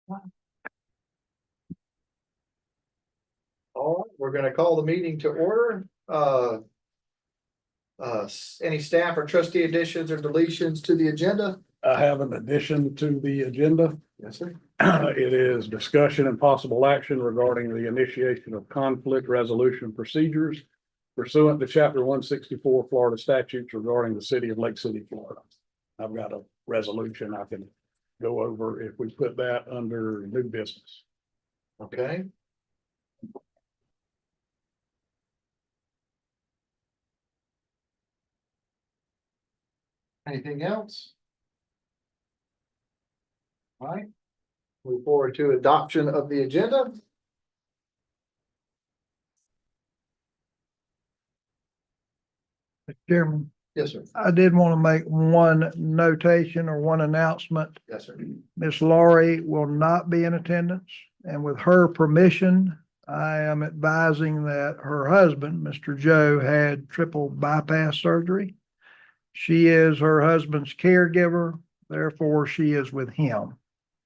All right, we're gonna call the meeting to order. Any staff or trustee additions or deletions to the agenda? I have an addition to the agenda. Yes, sir. It is discussion and possible action regarding the initiation of conflict resolution procedures pursuant to chapter 164 Florida statutes regarding the city of Lake City, Florida. I've got a resolution I can go over if we put that under new business. Okay. Anything else? All right. Move forward to adoption of the agenda. Chairman, Yes, sir. I did want to make one notation or one announcement. Yes, sir. Miss Laurie will not be in attendance, and with her permission, I am advising that her husband, Mr. Joe, had triple bypass surgery. She is her husband's caregiver, therefore she is with him.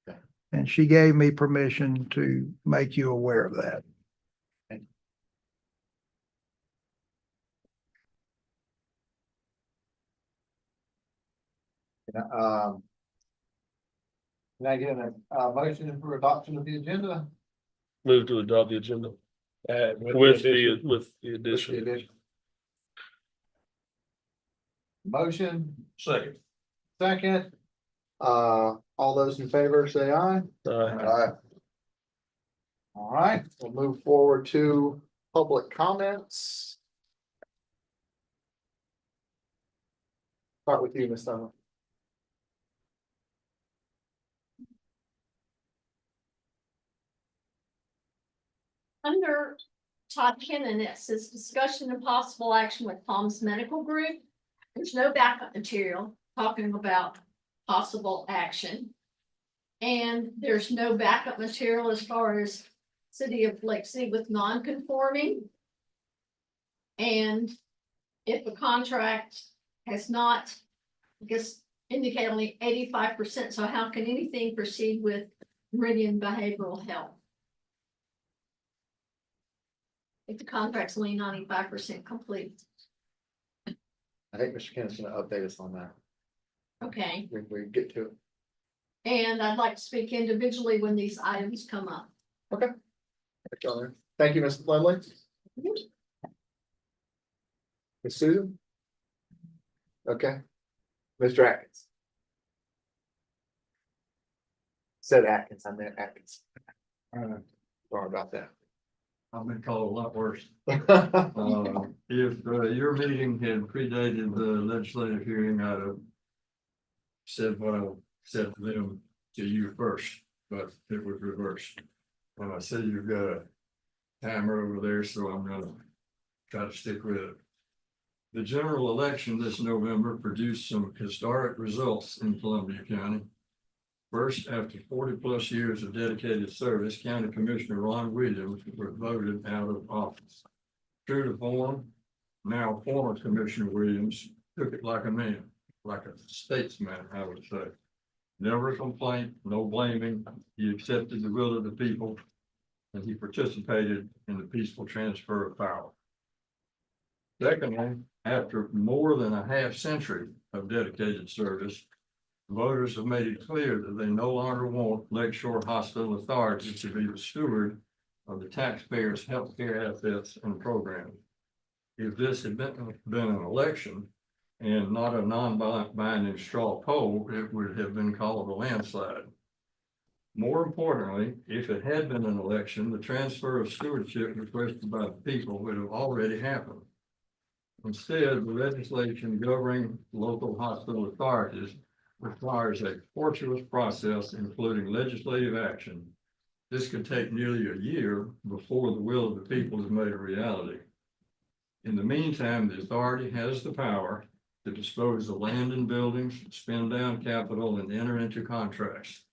Okay. And she gave me permission to make you aware of that. Can I get a motion for adoption of the agenda? Move to adopt the agenda With the addition. with the With the addition. addition. Motion, Second. second. All those in favor say aye. Aye. All right, we'll move forward to public comments. Start with you, Ms. Summer. Under Todd Kennan, it says discussion and possible action with Palms Medical Group. There's no backup material talking about possible action. And there's no backup material as far as City of Lake City with non-conforming. And if a contract has not, I guess, indicate only 85%, so how can anything proceed with Meridian Behavioral Health? If the contract's only 95% complete. I think Mr. Kenneth's gonna update us on that. Okay, When we get to it. and I'd like to speak individually when these items come up. Thank you, Ms. Lindley. Ms. Susan? Okay. Mr. Atkins. Said Atkins, I meant Atkins. Sorry about that. I've been called a lot worse. If your meeting had predated the legislative hearing, I'd have said what I said to them to you first, but it was reversed. And I said you've got a timer over there, so I'm gonna try to stick with it. The general election this November produced some historic results in Columbia County. First, after 40+ years of dedicated service, County Commissioner Ron Williams was voted out of office. True to form, now former Commissioner Williams took it like a man, like a statesman, I would say. Never a complaint, no blaming. He accepted the will of the people, and he participated in the peaceful transfer of power. Secondly, after more than a half century of dedicated service, voters have made it clear that they no longer want Lakeshore Hospital Authority to be the steward of the taxpayers' healthcare assets and programs. If this had been an election and not a non-binding straw poll, it would have been called a landslide. More importantly, if it had been an election, the transfer of stewardship requested by the people would have already happened. Instead, the legislation governing local hospital authorities requires a tortuous process, including legislative action. This could take nearly a year before the will of the people is made a reality. In the meantime, the authority has the power to dispose of land and buildings, spend down capital, and enter into contracts.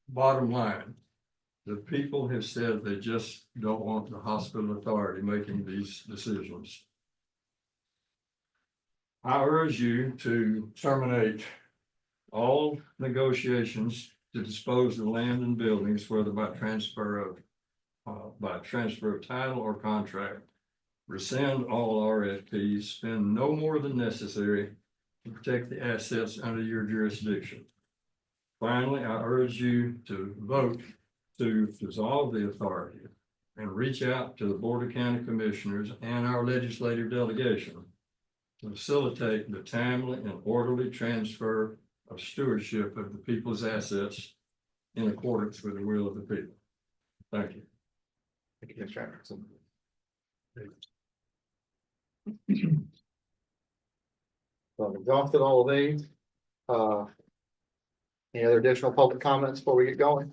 Bottom line, the people have said they just don't want the hospital authority making these decisions. I urge you to terminate all negotiations to dispose of land and buildings, whether by transfer of title or contract. Rescind all RFPs, spend no more than necessary to protect the assets under your jurisdiction. Finally, I urge you to vote to dissolve the authority and reach out to the Board of County Commissioners and our legislative delegation to facilitate the timely and orderly transfer of stewardship of the people's assets in accordance with the will of the people. Thank you. Thank you, Mr. Anderson. So I've exhausted all of these. Any other additional public comments before we get going?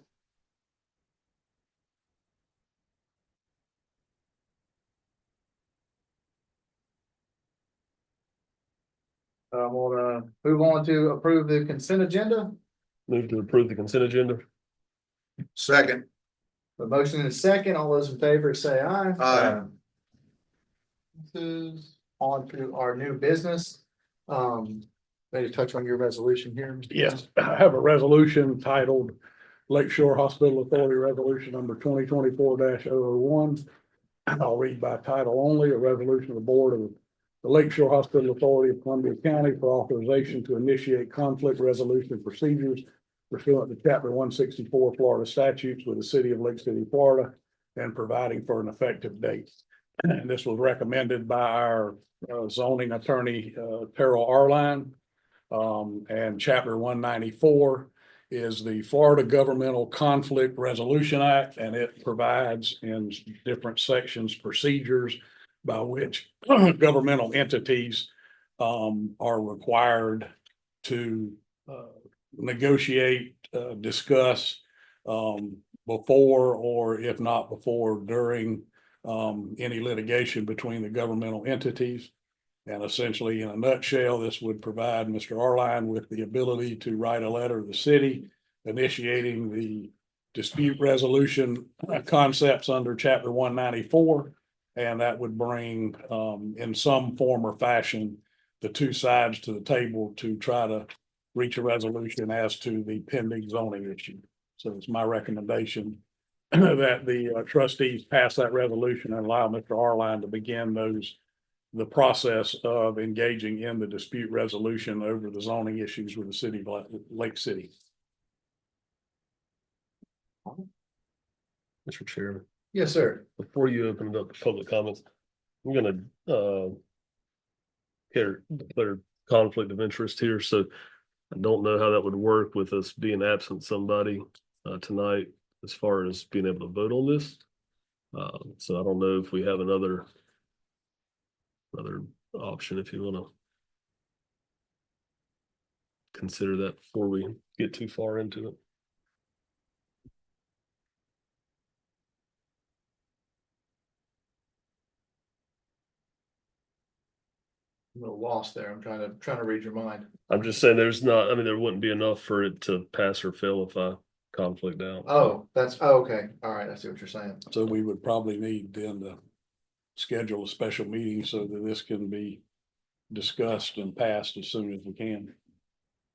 We'll move on to approve the consent agenda. Move to approve the consent agenda. Second. The motion is second. All those in favor say aye. Aye. This is on to our new business. Maybe touch on your resolution here. Mr. Yes, I have a resolution titled Lakeshore Hospital Authority Resolution number 2024-001. I'll read by title only, a resolution of the Board of the Lakeshore Hospital Authority of Columbia County for authorization to initiate conflict resolution procedures pursuant to Chapter 164 Florida statutes with the City of Lake City, Florida, and providing for an effective date. And this was recommended by our zoning attorney, Terrell Arline. And Chapter 194 is the Florida Governmental Conflict Resolution Act, and it provides in different sections procedures by which governmental entities are required to negotiate, discuss before, or if not before, during any litigation between the governmental entities. And essentially, in a nutshell, this would provide Mr. Arline with the ability to write a letter to the city initiating the dispute resolution concepts under Chapter 194. And that would bring, in some form or fashion, the two sides to the table to try to reach a resolution as to the pending zoning issue. So it's my recommendation that the trustees pass that resolution and allow Mr. Arline to begin the process of engaging in the dispute resolution over the zoning issues with the city of Lake City. Mr. Chairman, Yes, sir. before you open it up to public comments, I'm gonna declare conflict of interest here. So I don't know how that would work with us being absent somebody tonight as far as being able to vote on this. So I don't know if we have another option if you want to consider that before we get too far into it. I'm a little lost there. I'm trying to read your mind. I'm just saying there wouldn't be enough for it to pass or fail if I conflict out. Okay. All right. I see what you're saying. So we would probably need then to schedule a special meeting so that this can be discussed and passed as soon as we can.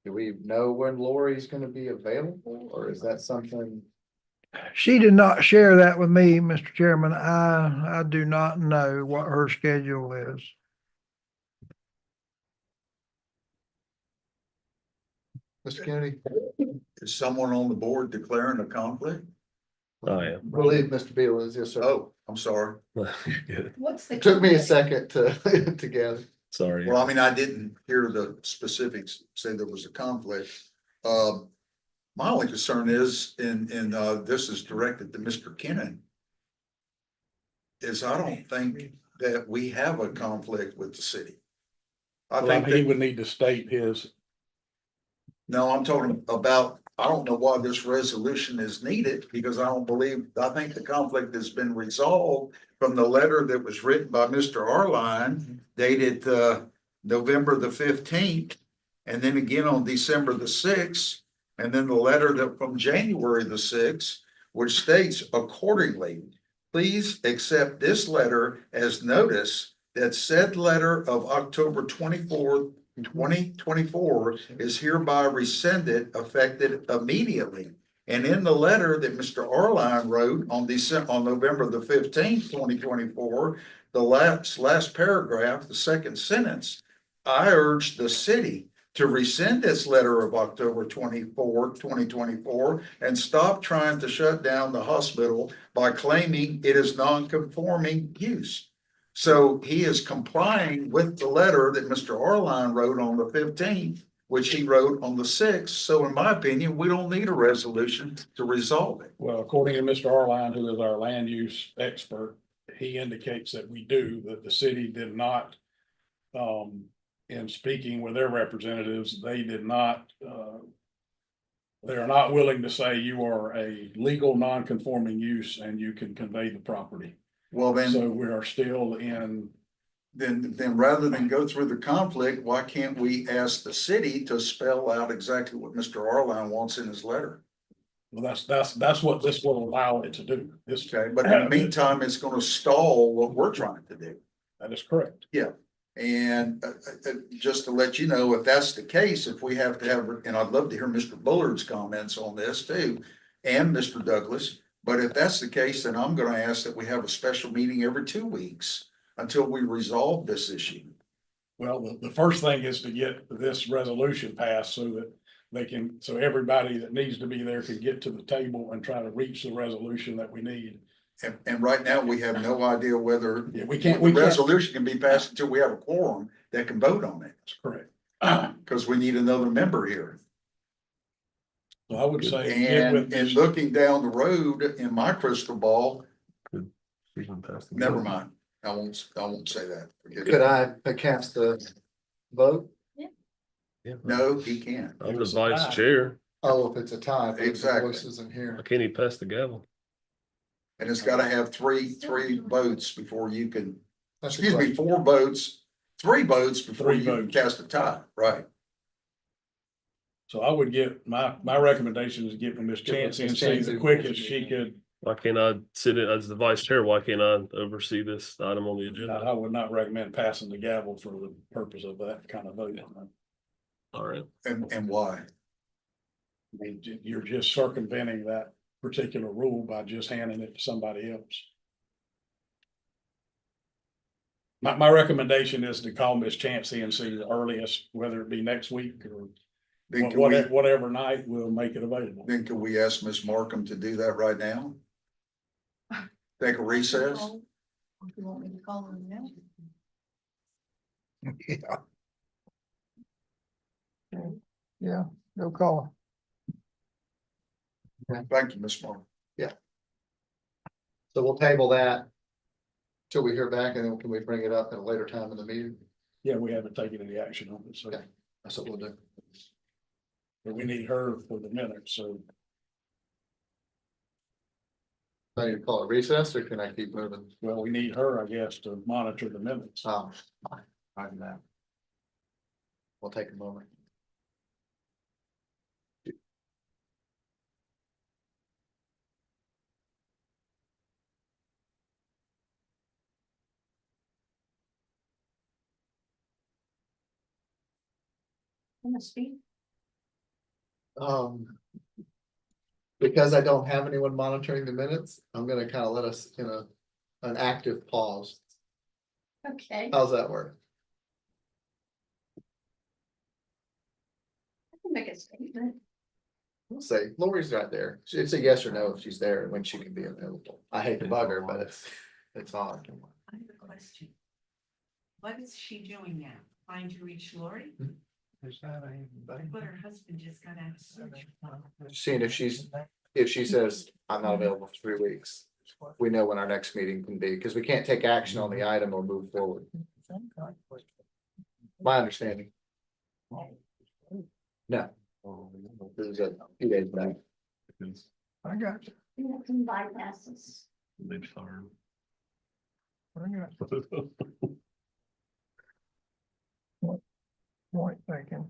Do we know when Lori's going to be available, or is that something? She did not share that with me, Mr. Chairman. I do not know what her schedule is. Mr. Kennedy? Is someone on the board declaring a conflict? I am. I believe Mr. Beal is, yes, sir. Oh, I'm sorry. Good. What's the? It took me a second to get it. Sorry. Well, I mean, I didn't hear the specifics, say there was a conflict. My only concern is, and this is directed to Mr. Kennan, is I don't think that we have a conflict with the city. I Well, think he that, would need to state his. no, I'm talking about, I don't know why this resolution is needed, because I think the conflict has been resolved from the letter that was written by Mr. Arline dated November the 15th, and then again on December the 6th, and then the letter that from January the 6th, which states accordingly, please accept this letter as notice that said letter of October 24th, 2024 is hereby rescinded, effective immediately. And in the letter that Mr. Arline wrote on November the 15th, 2024, the last paragraph, the second sentence, I urged the city to rescind its letter of October 24th, 2024, and stop trying to shut down the hospital by claiming it is non-conforming use. So he is complying with the letter that Mr. Arline wrote on the 15th, which he wrote on the 6th. So in my opinion, we don't need a resolution to resolve it. Well, according to Mr. Arline, who is our land use expert, he indicates that we do, that the city did not, in speaking with their representatives, they did not, they are not willing to say you are a legal non-conforming use and you can convey the property. Well, then. So we are still in. Then rather than go through the conflict, why can't we ask the city to spell out exactly what Mr. Arline wants in his letter? Well, that's what this will allow it to do. This, Okay, but in the meantime, it's gonna stall what we're trying to do. that is correct. And just to let you know, if that's the case, if we have to have, and I'd love to hear Mr. Bullard's comments on this too, and Mr. Douglas, but if that's the case, then I'm gonna ask that we have a special meeting every 2 weeks until we resolve this issue. Well, the first thing is to get this resolution passed so that they can, so everybody that needs to be there can get to the table and try to reach the resolution that we need. And right now, we have no idea whether Yeah, we the can't. resolution can be passed until we have a quorum that can vote on it, That's correct. because we need another member here. So I would say. get with And this- looking down the road in my crystal ball, never mind. I won't say that. Forget it. Could I cast the vote? No, he can't. I'm the vice chair. Oh, if it's a tie, but if the Exactly. voice isn't here. I can't even pass the gavel. And it's gotta have three votes before you can, That's a excuse me, question. 4 votes, 3 votes before 3 you can votes. cast a tie, right? So I would get, my recommendation is get with Ms. Chancey and see the quickest she could. Why can't I sit in as the vice chair? Why can't I oversee this item on the I agenda? would not recommend passing the gavel for the purpose of that kind of vote. All right. And why? I mean, you're just circumventing that particular rule by just handing it to somebody else. My recommendation is to call Ms. Chancey and see the earliest, whether it be next week or Then can we, whatever night, we'll make it available. then can we ask Ms. Markham to do that right now? Take a recess? If you want me to call them now. Yeah. Yeah, no call. Thank you, Ms. Markham. So we'll table that till we hear back, and then can we bring it up at a later time in the meeting? Yeah, we haven't taken any action on it, so. Okay. That's what we'll do. But we need her for the minutes, so. I need to call it recess, or can I keep moving? Well, we need her, I guess, to monitor the minutes. I do that. We'll take a moment. Want to speak? Because I don't have anyone monitoring the minutes, I'm gonna kind of let us in an active pause. Okay. How's that work? I can make a statement. We'll say Lori's right there. It's a yes or no if she's there and when she can be available. I hate to bug her, but it's odd. I have a question. What is she doing now? Trying to reach Lori? But her husband just got out of surgery. Seeing if she says, I'm not available for 3 weeks, we know when our next meeting can be, because we can't take action on the item or move forward. My understanding. No. This is a few days back. I got you. You have some bypasses. They'd fire him. I got you. Point taken.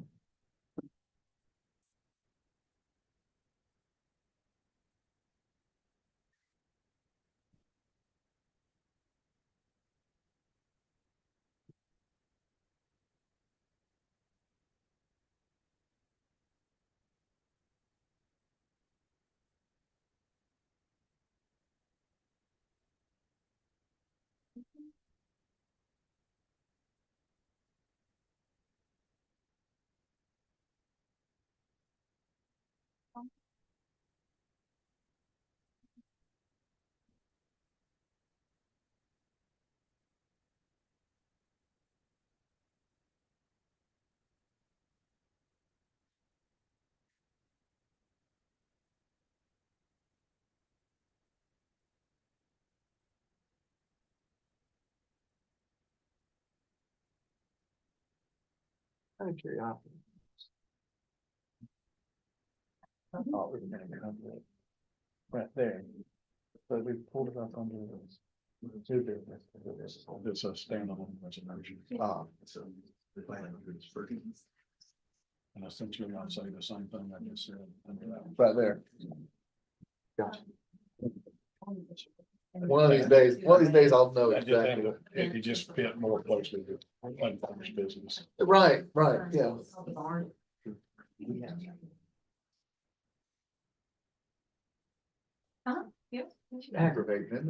Out of curiosity. I thought we were gonna come to it. Right there. So we pulled it up under this. Two different. It's a standalone resolution. So. And essentially I'll say the same thing I just said. under that. Right there. Gotcha. One of these days I'll know That just exactly. ended- It just fit more closely with unfinished business. Right, yeah. Yep. Aggravating, isn't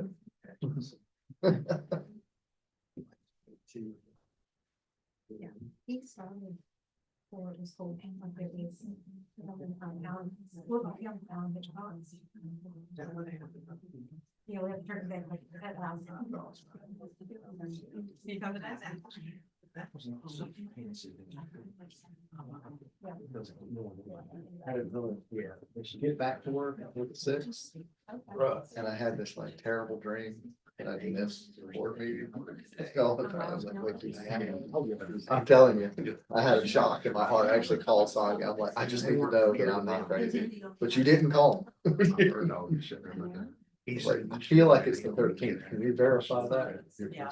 it? He started for the school and like it is. Yeah, we have to turn it back like that house. You come to that? I didn't know, yeah, they should get back to work at 6. And I had this like terrible dream and I missed the board meeting. All the time. I was like, wait, I'm telling you, I had a shock in my heart. I actually called Sonia. I'm like, I just need to know that I'm not crazy, but you didn't call. He's like, I feel like it's the 13th. Can you verify that? Yeah.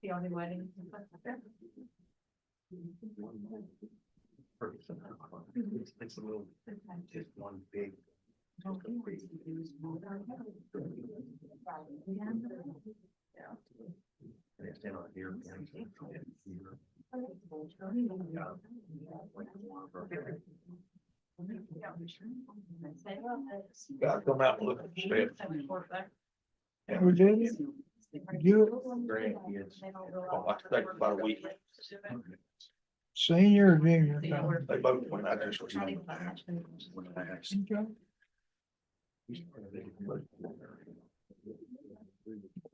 The only wedding. It's a little, just one big. Gotta come out and look at the steps. Virginia, you I think about a week. senior or junior? Tom? They both went, I just was. Okay.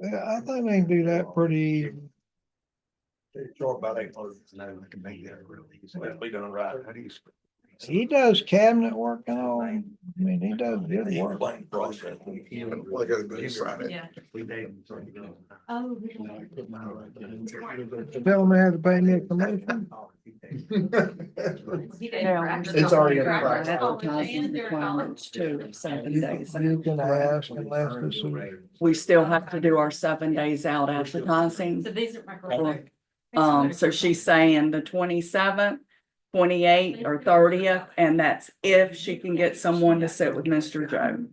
Yeah, I think they can do that pretty easy. Short about 8 months. No, I can make that really easy. Let's be done right. He does cabinet work and all. I mean, he does good work. Explain the process. Well, I gotta go sign it. Yeah. Oh. Tell him they have to pay me a commission. It's already in practice. Advertising requirements too, 7 days. You can ask unless this is. We still have to do our 7 days out advertising. So these are my. So she's saying the 27th, 28th, or 30th, and that's if she can get someone to sit with Mr. Joe.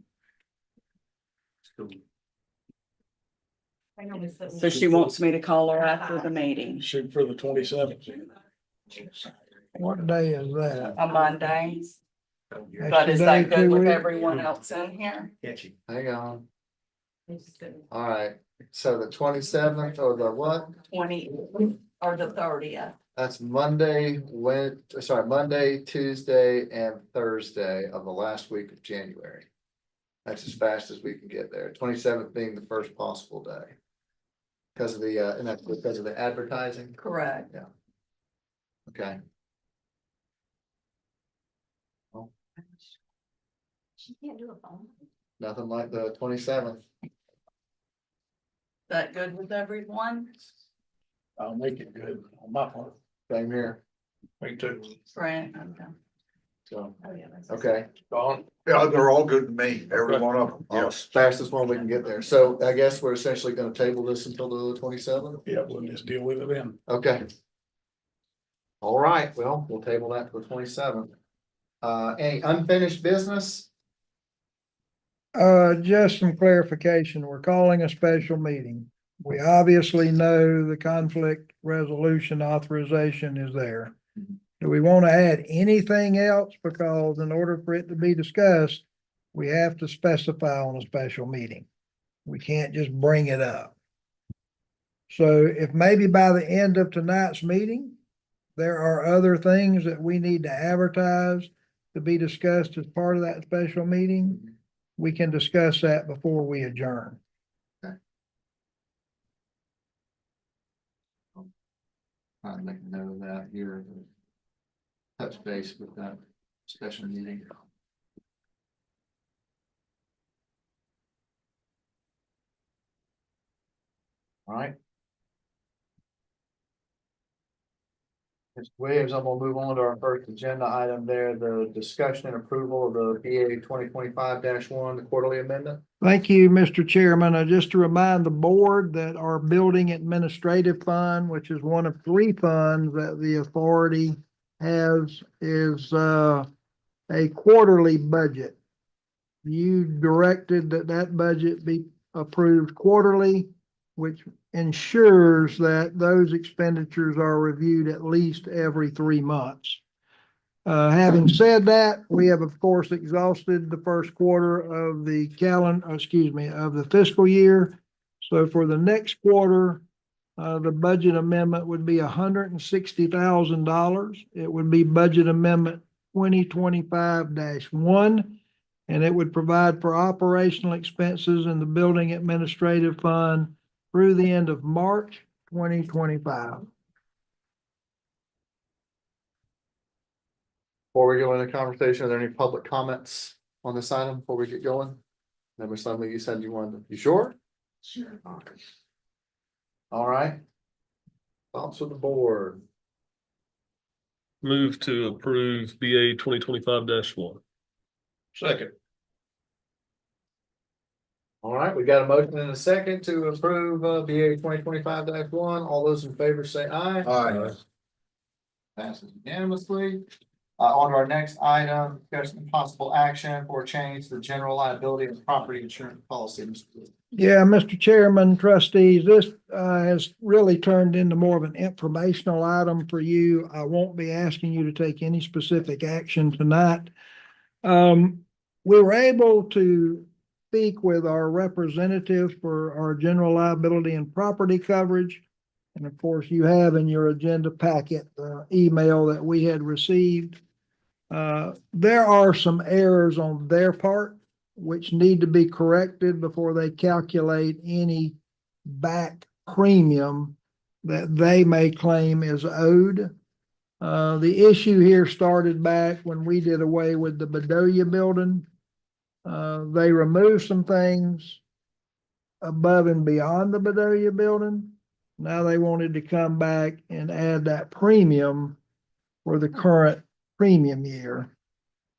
So she wants me to call her after the meeting, Shoot for the 27th. What day is that? a Monday. That's But is today, that good 2 with weeks? everyone else in here? Hang on. All right, so the 27th or the what? 20 or the 30th. That's Monday, Monday, Tuesday and Thursday of the last week of January. That's as fast as we can get there. 27th being the first possible day. Because of the, and that's because of the advertising. Correct. Okay. She can't do a phone. Nothing like the 27th. That good with everyone? I'll make it good on my part. Same here. Me too. Right, okay. So, Oh, yeah, that's- okay. Don? Yeah, they're all good to me, every one of them. Yes, fastest one we can get there. So I guess we're essentially gonna table this until the 27th. Yeah, we'll just deal with it then. Okay. All right, well, we'll table that to the 27th. Any unfinished business? Just some clarification. We're calling a special meeting. We obviously know the conflict resolution authorization is there. Do we want to add anything else? Because in order for it to be discussed, we have to specify on a special meeting. We can't just bring it up. So if maybe by the end of tonight's meeting, there are other things that we need to advertise to be discussed as part of that special meeting, we can discuss that before we adjourn. All Kind of make a note of that here. Touch base with that special meeting. All right. Mr. Williams, I'm gonna move on to our first agenda item there, the discussion and approval of the BA 2025-1, the quarterly amendment. Thank you, Mr. Chairman. Just to remind the board that our building administrative fund, which is one of three funds that the authority has, is a quarterly budget. You directed that that budget be approved quarterly, which ensures that those expenditures are reviewed at least every 3 months. Having said that, we have of course exhausted the first quarter of the of the fiscal year. So for the next quarter, the budget amendment would be $160,000. It would be budget amendment 2025-1. And it would provide for operational expenses in the building administrative fund through the end of March 2025. Before we go into conversation, are there any public comments on this item before we get going? There was something you said you wanted, you sure? Sure. All right. Thoughts of the board? Move to approve BA 2025-1. Second. All right, we got a motion and a second to approve BA 2025-1. All those in favor say aye. Aye. Passes unanimously. On to our next item, discussion and possible action for change to the general liability and property insurance policy. Yeah, Mr. Chairman, trustees, this has really turned into more of an informational item for you. I won't be asking you to take any specific action tonight. We were able to speak with our representative for our general liability and property coverage. And of course, you have in your agenda packet the email that we had received. There are some errors on their part which need to be corrected before they calculate any back premium that they may claim is owed. The issue here started back when we did away with the Bedoya building. They removed some things above and beyond the Bedoya building. Now they wanted to come back and add that premium for the current premium year.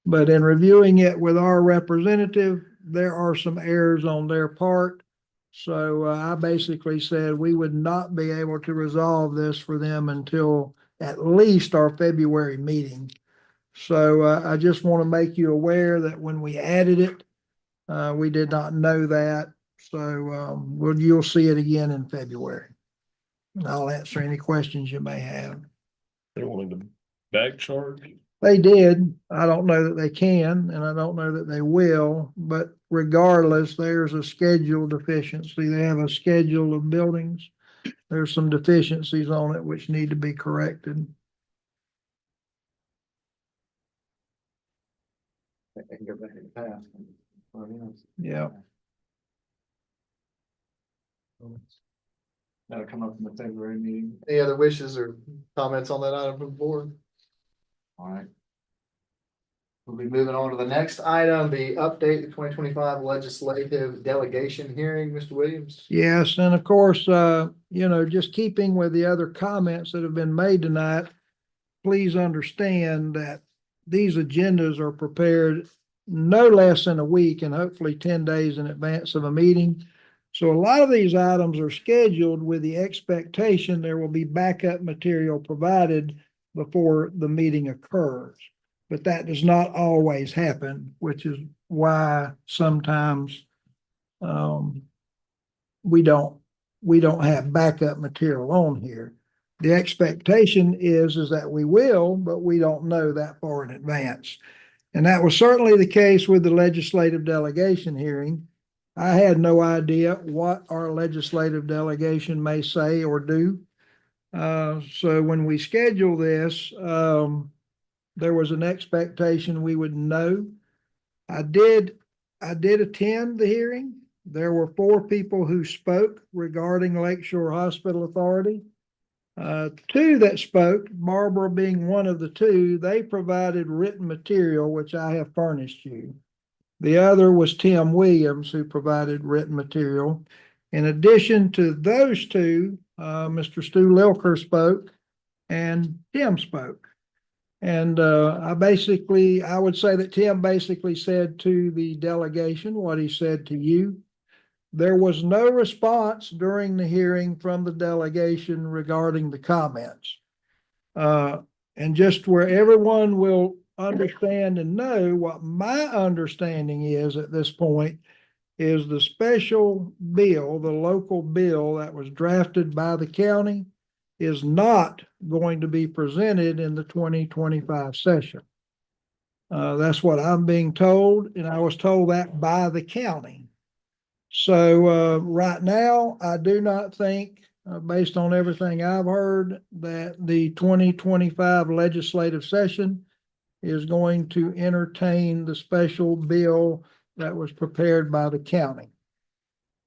But in reviewing it with our representative, there are some errors on their part. So I basically said we would not be able to resolve this for them until at least our February meeting. So I just want to make you aware that when we added it, we did not know that. So you'll see it again in February. And I'll answer any questions you may have. They wanted to back charge. They did. I don't know that they can, and I don't know that they will, but regardless, there's a schedule deficiency. They have a schedule of buildings. There's some deficiencies on it which need to be corrected. I can go back in the past. Yeah. That'll come up in the February meeting. Any other wishes or comments on that item from the board? All right. We'll be moving on to the next item, the update, the 2025 legislative delegation hearing, Mr. Williams. Yes, and of course, just keeping with the other comments that have been made tonight, please understand that these agendas are prepared no less than a week and hopefully 10 days in advance of a meeting. So a lot of these items are scheduled with the expectation there will be backup material provided before the meeting occurs. But that does not always happen, which is why sometimes we don't have backup material on here. The expectation is that we will, but we don't know that far in advance. And that was certainly the case with the legislative delegation hearing. I had no idea what our legislative delegation may say or do. So when we scheduled this, there was an expectation we would know. I did attend the hearing. There were 4 people who spoke regarding Lakeshore Hospital Authority. Two that spoke, Barbara being one of the two, they provided written material, which I have furnished you. The other was Tim Williams, who provided written material. In addition to those two, Mr. Stu Lilker spoke and Tim spoke. And I would say that Tim basically said to the delegation what he said to you. There was no response during the hearing from the delegation regarding the comments. And just where everyone will understand and know what my understanding is at this point is the special bill, the local bill that was drafted by the county is not going to be presented in the 2025 session. That's what I'm being told, and I was told that by the county. So right now, I do not think, based on everything I've heard, that the 2025 legislative session is going to entertain the special bill that was prepared by the county.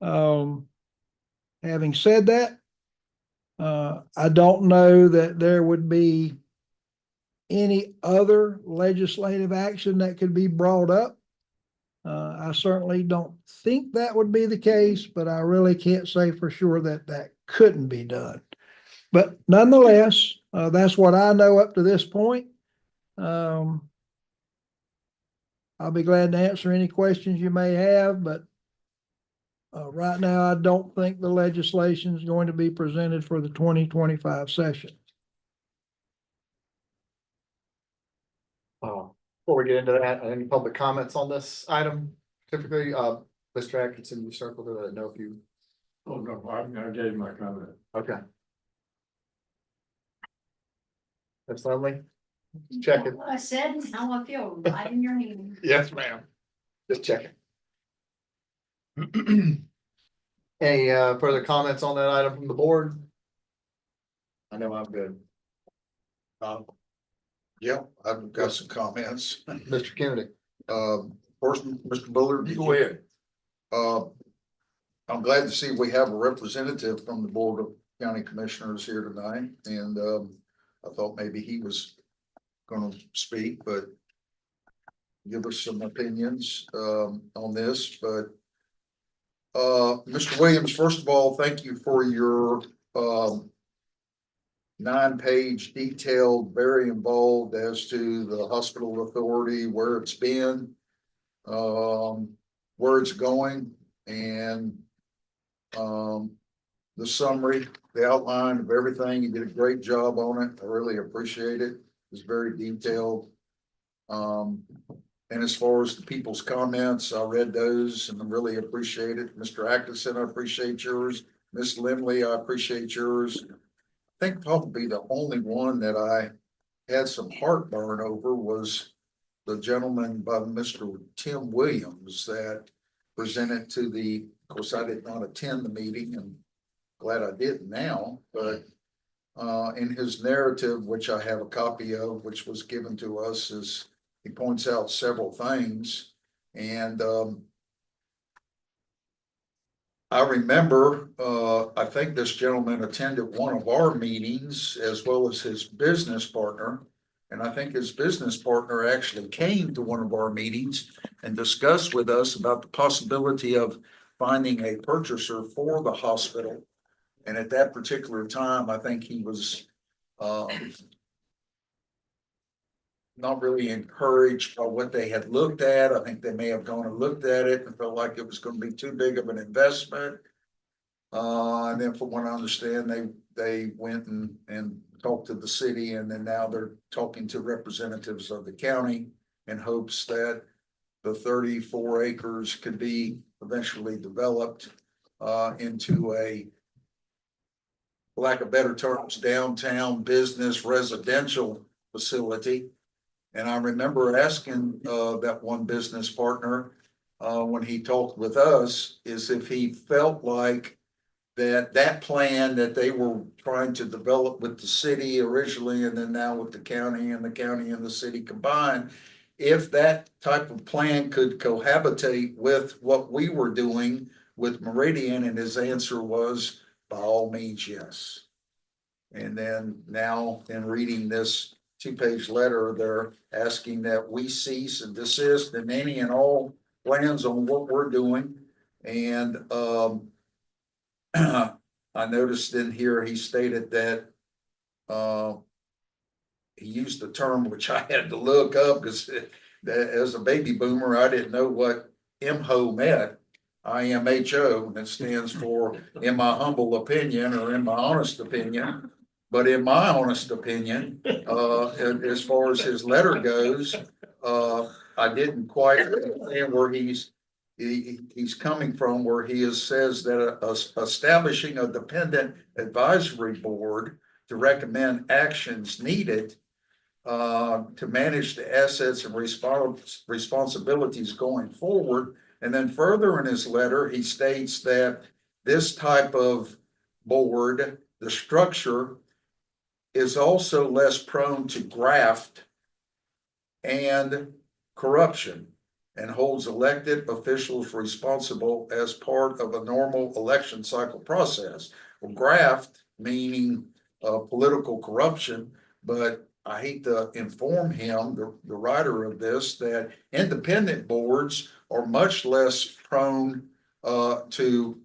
Having said that, I don't know that there would be any other legislative action that could be brought up. I certainly don't think that would be the case, but I really can't say for sure that that couldn't be done. But nonetheless, that's what I know up to this point. I'll be glad to answer any questions you may have, but right now, I don't think the legislation is going to be presented for the 2025 session. Before we get into that, any public comments on this item? Typically, Mr. Atkinson, you circled it. I don't know if you. Oh, no, I gave my comment. Okay. Ms. Lumley, check it. What I said and how I feel, right in your hand. Yes, ma'am. Just checking. Any further comments on that item from the board? I know I'm good. Yeah, I've got some comments. Mr. Kennedy. First, Mr. Bullard. You go ahead. I'm glad to see we have a representative from the Board of County Commissioners here tonight, and I thought maybe he was gonna speak, but give us some opinions on this, but Mr. Williams, first of all, thank you for your 9-page detailed, very involved as to the hospital authority, where it's been, where it's going, and the summary, the outline of everything. You did a great job on it. I really appreciate it. It's very detailed. And as far as the people's comments, I read those and I really appreciate it. Mr. Atkinson, I appreciate yours. Ms. Lindley, I appreciate yours. I think probably the only one that I had some heartburn over was the gentleman by Mr. Tim Williams that presented to the, of course, I did not attend the meeting and glad I did now, but in his narrative, which I have a copy of, which was given to us, is he points out several things. And I remember, I think this gentleman attended one of our meetings as well as his business partner. And I think his business partner actually came to one of our meetings and discussed with us about the possibility of finding a purchaser for the hospital. And at that particular time, I think he was not really encouraged by what they had looked at. I think they may have gone and looked at it and felt like it was going to be too big of an investment. And then from what I understand, they went and talked to the city, and then now they're talking to representatives of the county in hopes that the 34 acres could be eventually developed into a, for lack of better terms, downtown business residential facility. And I remember asking that one business partner when he talked with us, is if he felt like that plan that they were trying to develop with the city originally, and then now with the county and the city combined, if that type of plan could cohabitate with what we were doing with Meridian, and his answer was, by all means, yes. And then now in reading this two-page letter, they're asking that we cease and desist in any and all plans on what we're doing. And, I noticed in here, he stated that, he used the term which I had to look up because as a baby boomer, I didn't know what IMHO meant. IMHO, and it stands for in my humble opinion or in my honest opinion. But in my honest opinion, as far as his letter goes, I didn't quite understand where he's coming from, where says that establishing a dependent advisory board to recommend actions needed to manage the assets and responsibilities going forward. And then further in his letter, he states that this type of board, the structure, is also less prone to graft and corruption and holds elected officials responsible as part of a normal election cycle process. Well, graft meaning political corruption, but I hate to inform him, the writer of this, that independent boards are much less prone to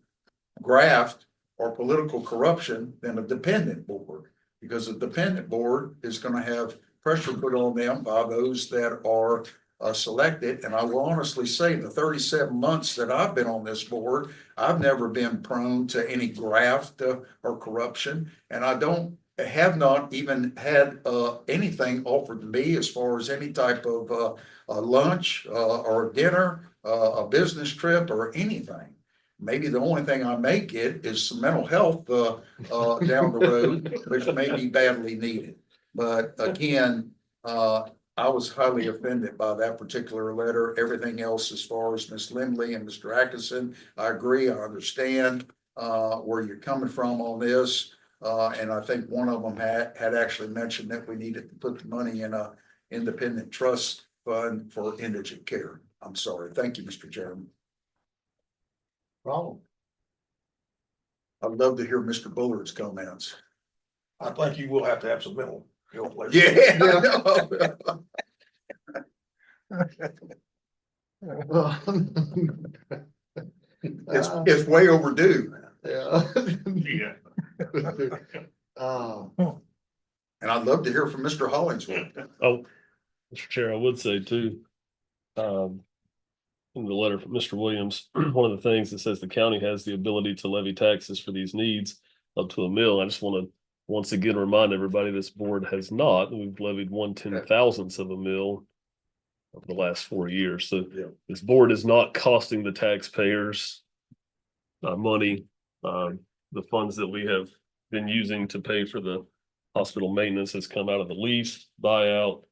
graft or political corruption than a dependent board, because a dependent board is going to have pressure put on them by those that are selected. And I will honestly say, the 37 months that I've been on this board, I've never been prone to any graft or corruption, and I have not even had anything offered to me as far as any type of lunch or dinner, a business trip or anything. Maybe the only thing I may get is some mental health down the road, which may be badly needed. But again, I was highly offended by that particular letter. Everything else, as far as Ms. Lindley and Mr. Atkinson, I agree. I understand where you're coming from on this. And I think one of them had actually mentioned that we needed to put the money in a independent trust fund for indigent care. I'm sorry. Thank you, Mr. Chairman. Problem. I'd love to hear Mr. Bullard's comments. I think you will have to have some mental health. Yeah. It's way overdue. Yeah. Yeah. And I'd love to hear from Mr. Hollingsworth. Oh, Mr. Chair, I would say too, in the letter from Mr. Williams, one of the things that says the county has the ability to levy taxes for these needs up to $1 million. I just want to once again remind everybody this board has not. We've levied 1/10,000th of $1 million over the last 4 years. So Yeah. This board is not costing the taxpayers money. The funds that we have been using to pay for the hospital maintenance has come out of the lease buyout.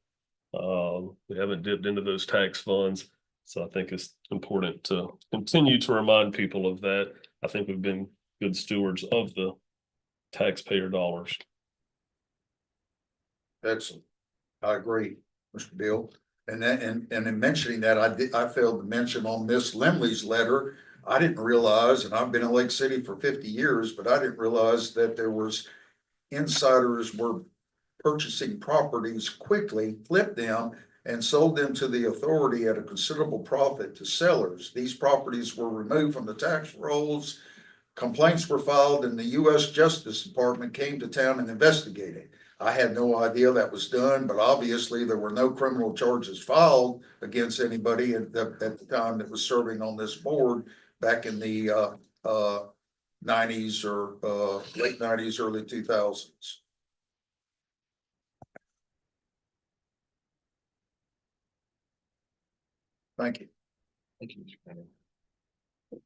We haven't dipped into those tax funds. So I think it's important to continue to remind people of that. I think we've been good stewards of the taxpayer dollars. Excellent. I agree, Mr. Bill. And in mentioning that, I failed to mention on Miss Lemley's letter, I didn't realize, and I've been in Lake City for 50 years, but I didn't realize that there was insiders were purchasing properties quickly, flipped them, and sold them to the authority at a considerable profit to sellers. These properties were removed from the tax rolls. Complaints were filed, and the U.S. Justice Department came to town and investigated. I had no idea that was done, but obviously there were no criminal charges filed against anybody at the time that was serving on this board back in the 90s or late 90s, early 2000s. Thank you. Thank you, Mr. Penny. If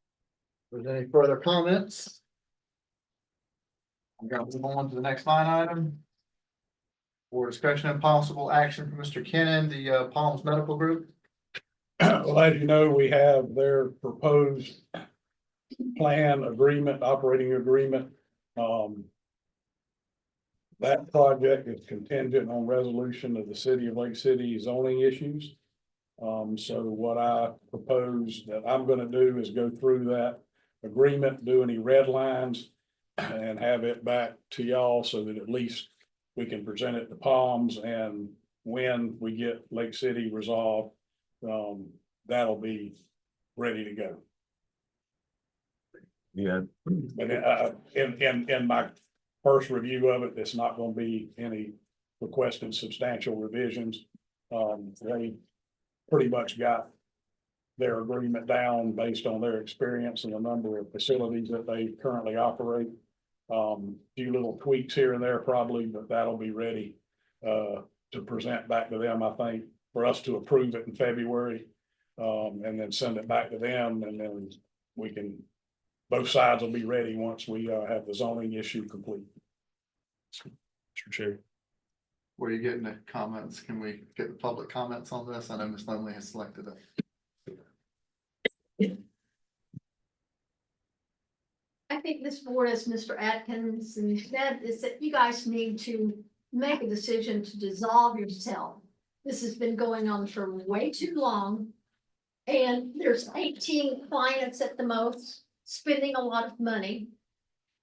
there's any further comments? I'm gonna move on to the next line item. For discussion and possible action from Mr. Kennan, the Palms Medical Group. Well, as you know, we have their proposed plan agreement, operating agreement. That project is contingent on resolution of the city of Lake City zoning issues. So what I propose that I'm gonna do is go through that agreement, do any red lines, and have it back to y'all so that at least we can present it to Palms, and when we get Lake City resolved, that'll be ready to go. Yeah. But in my first review of it, it's not gonna be any requested substantial revisions. They pretty much got their agreement down based on their experience and the number of facilities that they currently operate. Few little tweaks here and there probably, but that'll be ready to present back to them, I think, for us to approve it in February. And then send it back to them, and then we can, both sides will be ready once we have the zoning issue complete. Mr. Chair. Where are you getting the comments? Can we get the public comments on this? I know Ms. Lindley has selected it. I think this board, as Mr. Atkins said, is that you guys need to make a decision to dissolve yourself. This has been going on for way too long. And there's 18 clients at the most, spending a lot of money.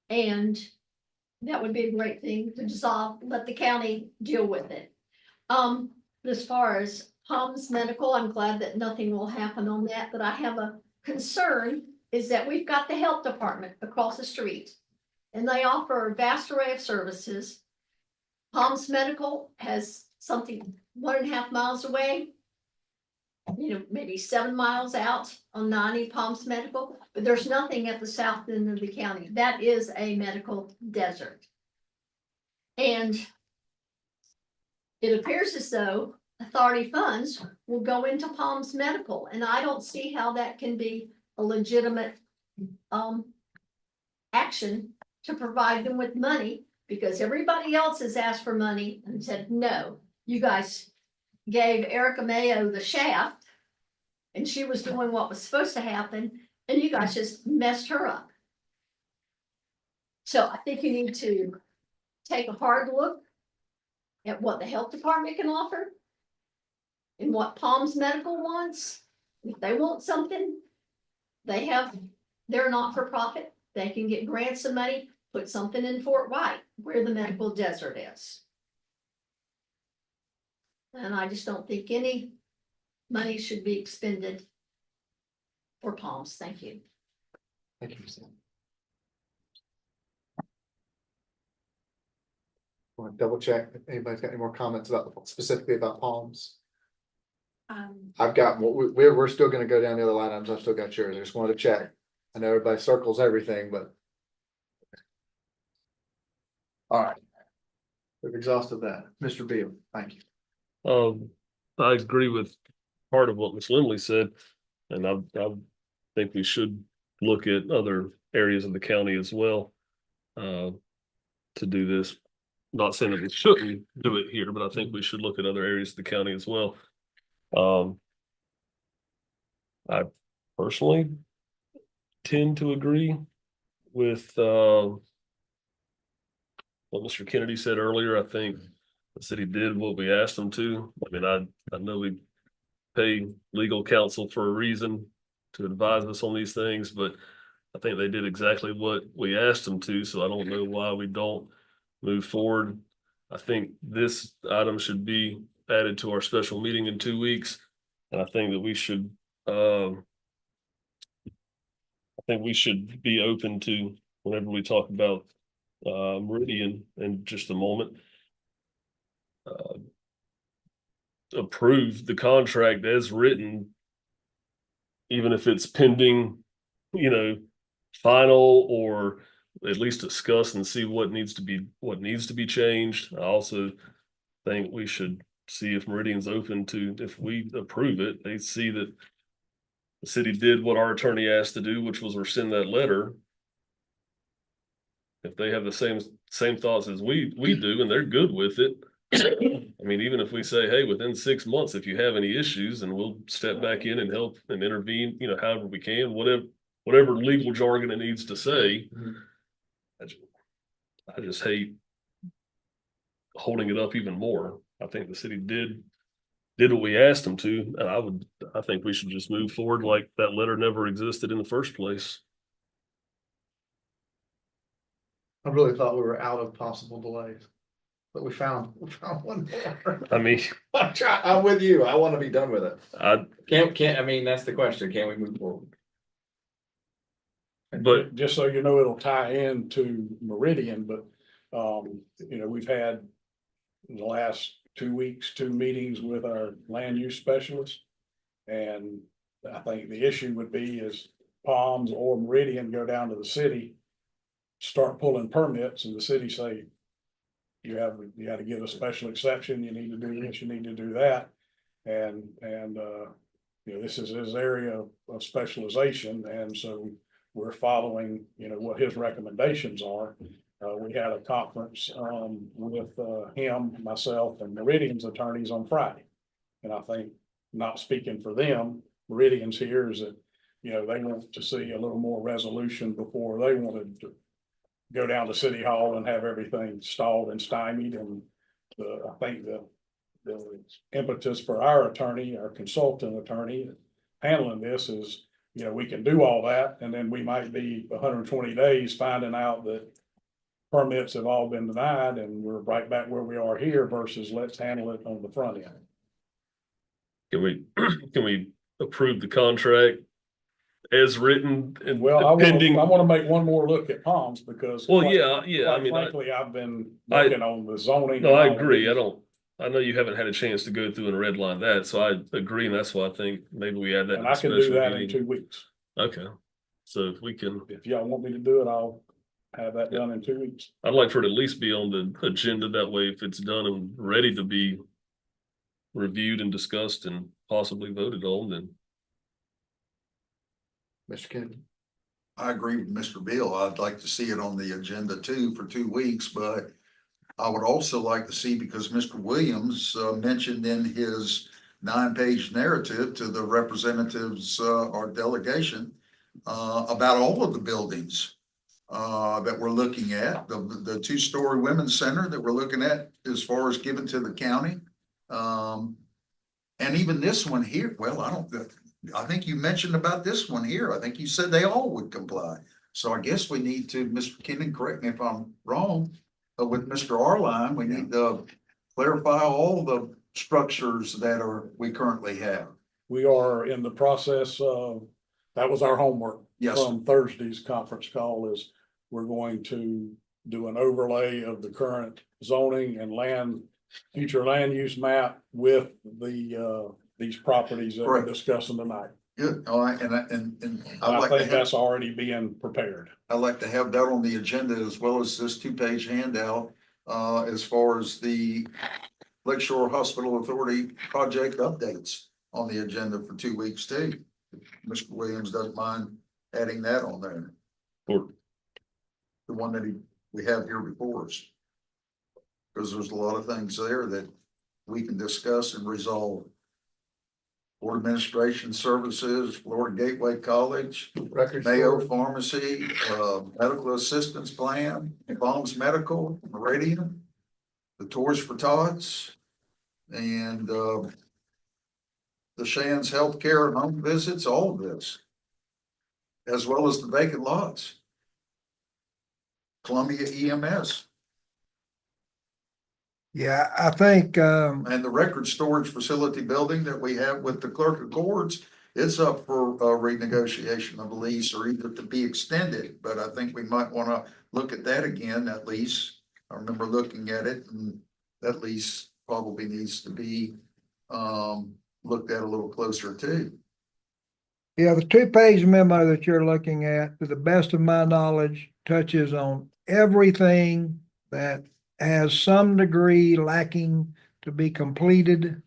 And that would be a great thing to dissolve, let the county deal with it. As far as Palms Medical, I'm glad that nothing will happen on that, but I have a concern is that we've got the health department across the street, and they offer a vast array of services. Palms Medical has something 1.5 miles away, maybe 7 miles out on 90 Palms Medical, but there's nothing at the south end of the county. That is a medical desert. And it appears as though authority funds will go into Palms Medical, and I don't see how that can be a legitimate action to provide them with money, because everybody else has asked for money and said, no, you guys gave Erica Mayo the shaft and she was doing what was supposed to happen, and you guys just messed her up. So I think you need to take a hard look at what the health department can offer and what Palms Medical wants. If they want something, they're not for profit. They can get grants of money, put something in Fort White where the medical desert is. And I just don't think any money should be expended for Palms. Thank you. Thank you, Sam. Want to double check if anybody's got any more comments about specifically about Palms? I've got, we're still gonna go down the other line items. I've still got yours. I just wanted to check. I know everybody circles everything, but. All right. We've exhausted that. Mr. Beal, thank you. I agree with part of what Ms. Lindley said, and I think we should look at other areas of the county as well to do this. Not saying that we shouldn't do it here, but I think we should look at other areas of the county as well. I personally tend to agree with what Mr. Kennedy said earlier. I think the city did what we asked them to. I mean, I know we pay legal counsel for a reason to advise us on these things, but I think they did exactly what we asked them to, so I don't know why we don't move forward. I think this item should be added to our special meeting in 2 weeks. And I think that we should, be open to whenever we talk about Meridian in just a moment. Approve the contract as written, even if it's pending, final, or at least discuss and see what needs to be changed. I also think we should see if Meridian's open to, if we approve it, they see that the city did what our attorney asked to do, which was rescind that letter. If they have the same thoughts as we do, and they're good with it, I mean, even if we say, hey, within 6 months, if you have any issues, and we'll step back in and help and intervene, however we can, whatever legal jargon it needs to say. I just hate holding it up even more. I think the city did what we asked them to, and I think we should just move forward like that letter never existed in the first place. I really thought we were out of possible delays. But we found one more. I mean, I'm with you. I want to be done with it. I, Can't, I mean, that's the question. Can we move forward? but Just so you know, it'll tie into Meridian, but, we've had in the last 2 weeks, 2 meetings with our land use specialist. And I think the issue would be is Palms or Meridian go down to the city, start pulling permits, and the city say, you had to get a special exception, you need to do this, you need to do that. And, this is his area of specialization, and so we're following, what his recommendations are. We had a conference, with, him, myself, and Meridian's attorneys on Friday. And I think, not speaking for them, Meridian's here is that, they want to see a little more resolution before they wanted to go down to City Hall and have everything stalled and stymied. And I think the impetus for our attorney, our consultant attorney handling this is, we can do all that, and then we might be 120 days finding out that permits have all been denied and we're right back where we are here versus let's handle it on the front end. can we approve the contract as written and Well, I pending? want to make one more look at Palms because. Well, quite- yeah, I quite mean, frankly, I've been working on the zoning. no, I and all of agree. these. I know you haven't had a chance to go through and redline that, so I agree, and that's why I think maybe we add that. And in I a can do special that in meeting. 2 weeks. Okay, so if we can, If y'all want me to do it, I'll have that done in 2 weeks. I'd like for it at least be on the agenda. That way, if it's done and ready to be reviewed and discussed and possibly voted on, then Mr. Kennedy. I agree with Mr. Bill. I'd like to see it on the agenda too for 2 weeks, but I would also like to see, because Mr. Williams mentioned in his 9-page narrative to the representatives, our delegation, about all of the buildings that we're looking at, the 2-story women's center that we're looking at as far as given to the county. And even this one here, well, I think you mentioned about this one here. I think you said they all would comply. So I guess we need to, Mr. Kennan, correct me if I'm wrong, but with Mr. Arline, we need to clarify all the structures that we currently have. We are in the process of, that was our homework. Yes. From Thursday's conference call is we're going to do an overlay of the current zoning and future land use map with these properties that we're Correct. discussing tonight. Good. All right. And I think that's already being prepared. I'd like to have that on the agenda as well as this 2-page handout, as far as the Lakeshore Hospital Authority project updates on the agenda for 2 weeks too. Mr. Williams doesn't mind adding that on there. or The one that we have here before us. Because there's a lot of things there that we can discuss and resolve. Board Administration Services, Florida Gateway College, Records. Mayo Pharmacy, Medical Assistance Plan, Palms Medical, Meridian, the Tours for Tots, and the Shands Healthcare and Home Visits, all of this. As well as the vacant lots. Columbia EMS. Yeah, I think, And the record storage facility building that we have with the clerk of courts, it's up for renegotiation of the lease or either to be extended, but I think we might want to look at that again, that lease. I remember looking at it, and that lease probably needs to be looked at a little closer too. yeah, the 2-page memo that you're looking at, to the best of my knowledge, touches on everything that has some degree lacking to be completed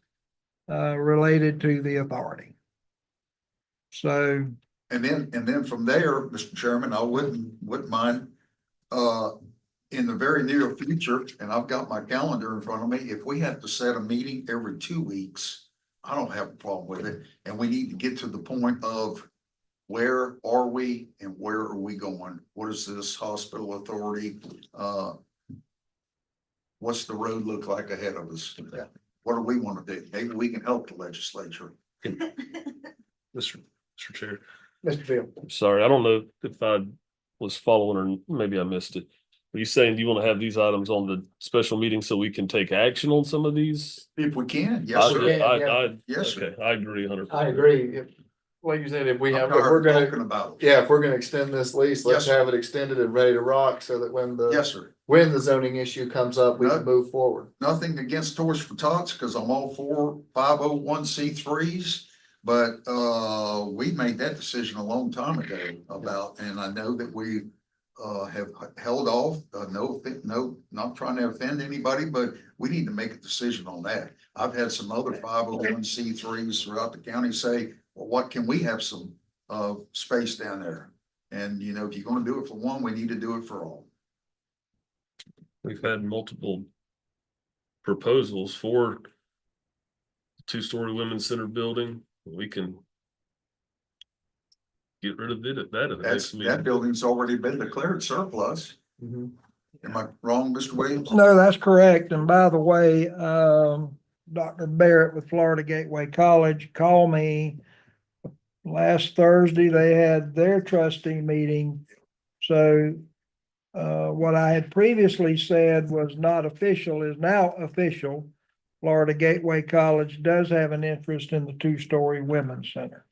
related to the authority. So, And then from there, Mr. Chairman, I wouldn't mind, in the very near future, and I've got my calendar in front of me, if we have to set a meeting every 2 weeks, I don't have a problem with it. And we need to get to the point of where are we and where are we going? What does this hospital authority, what's the road look like ahead of us? What do we want to do? Maybe we can help the legislature. Mr. Chair. Mr. Field. I'm sorry, I don't know if I was following or maybe I missed it. Are you saying you want to have these items on the special meeting so we can take action on some of these? If we can, yes, sir. Yes, sir. Okay, I agree 100%. I agree. If, like you said, if we I'm have, if tired we're of gonna, talking about it. yeah, if we're gonna extend this lease, let's Yes, sir. have it extended and ready to rock so that Yes, sir. when the zoning issue comes up, we No. can move forward. Nothing against Toys for Tots, because I'm all for 501(c)(3)s. But we made that decision a long time ago about, and I know that we have held off, not trying to offend anybody, but we need to make a decision on that. I've had some other 501(c)(3)s throughout the county say, well, what can we have some space down there? And you know, if you're gonna do it for one, we need to do it for all. We've had multiple proposals for two-story women's center building. We can get rid of it at that at the next That meeting. building's already been declared surplus. Am I wrong, Mr. Williams? No, that's correct. And by the way, Dr. Barrett with Florida Gateway College called me last Thursday. They had their trustee meeting. So what I had previously said was not official is now official. Florida Gateway College does have an interest in the two-story women's center.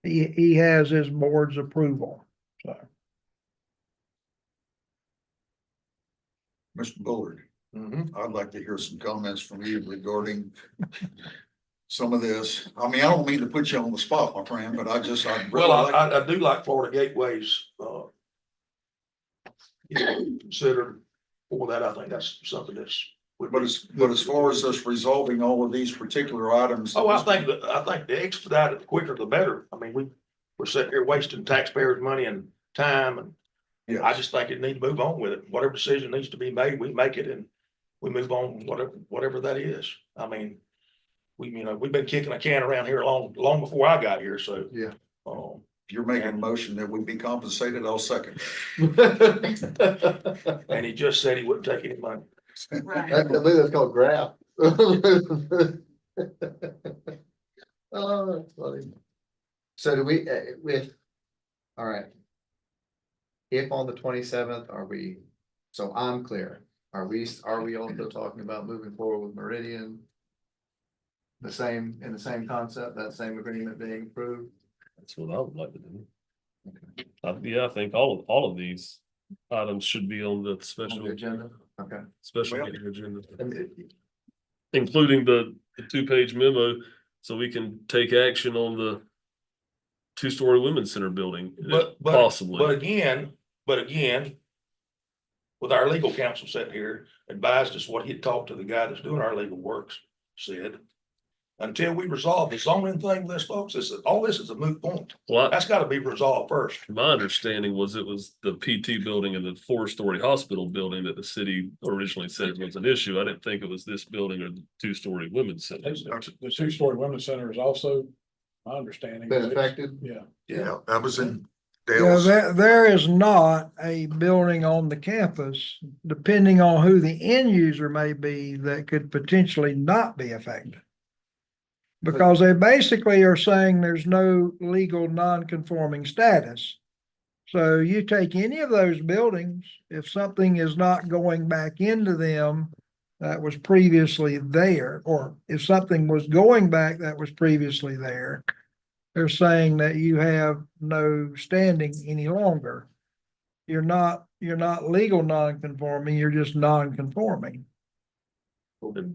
He has his board's approval, so. Mr. Bullard, I'd like to hear some comments from you regarding some of this. I mean, I don't mean to put you on the spot, my friend, but I'd really Well, like. I do like Florida Gateways, considered for that. I think that's something that's. But as far as us resolving all of these particular items. Oh, I think the expedite, the quicker the better. I mean, we're sitting here wasting taxpayers' money and time, and I Yes, just think it needs to move on with it. Whatever decision needs to be made, we make it and we move on, whatever that is. I mean, we've been kicking a can around here long before I got here, so. Yeah. If you're making a motion that we be compensated, I'll second. And he just said he wouldn't take any money. Right. I believe that's called grab. Oh, that's funny. So do we, all right. If on the 27th, so I'm clear, are we also talking about moving forward with Meridian? In the same concept, that same agreement being approved? That's what I would like to do. Yeah, I think all of these items should be on the On special, the agenda? Okay. special meeting agenda. Including the 2-page memo, so we can take action on the two-story women's center building, possibly. But again, with our legal counsel sitting here, advised us what he had talked to the guy that's doing our legal works, said, until we resolve the zoning thing, this folks, all this is a moot point. Well, That's gotta be resolved first. my understanding was it was the PT building and the 4-story hospital building that the city originally said was an issue. I didn't think it was this building or the 2-story women's center. The two-story women's center is also, my understanding. Been affected? Yeah. Yeah, that was in Yeah, Dale's. there is not a building on the campus, depending on who the end user may be, that could potentially not be affected. Because they basically are saying there's no legal non-conforming status. So you take any of those buildings, if something is not going back into them that was previously there, or if something was going back that was previously there, they're saying that you have no standing any longer. You're not legal non-conforming, you're just non-conforming.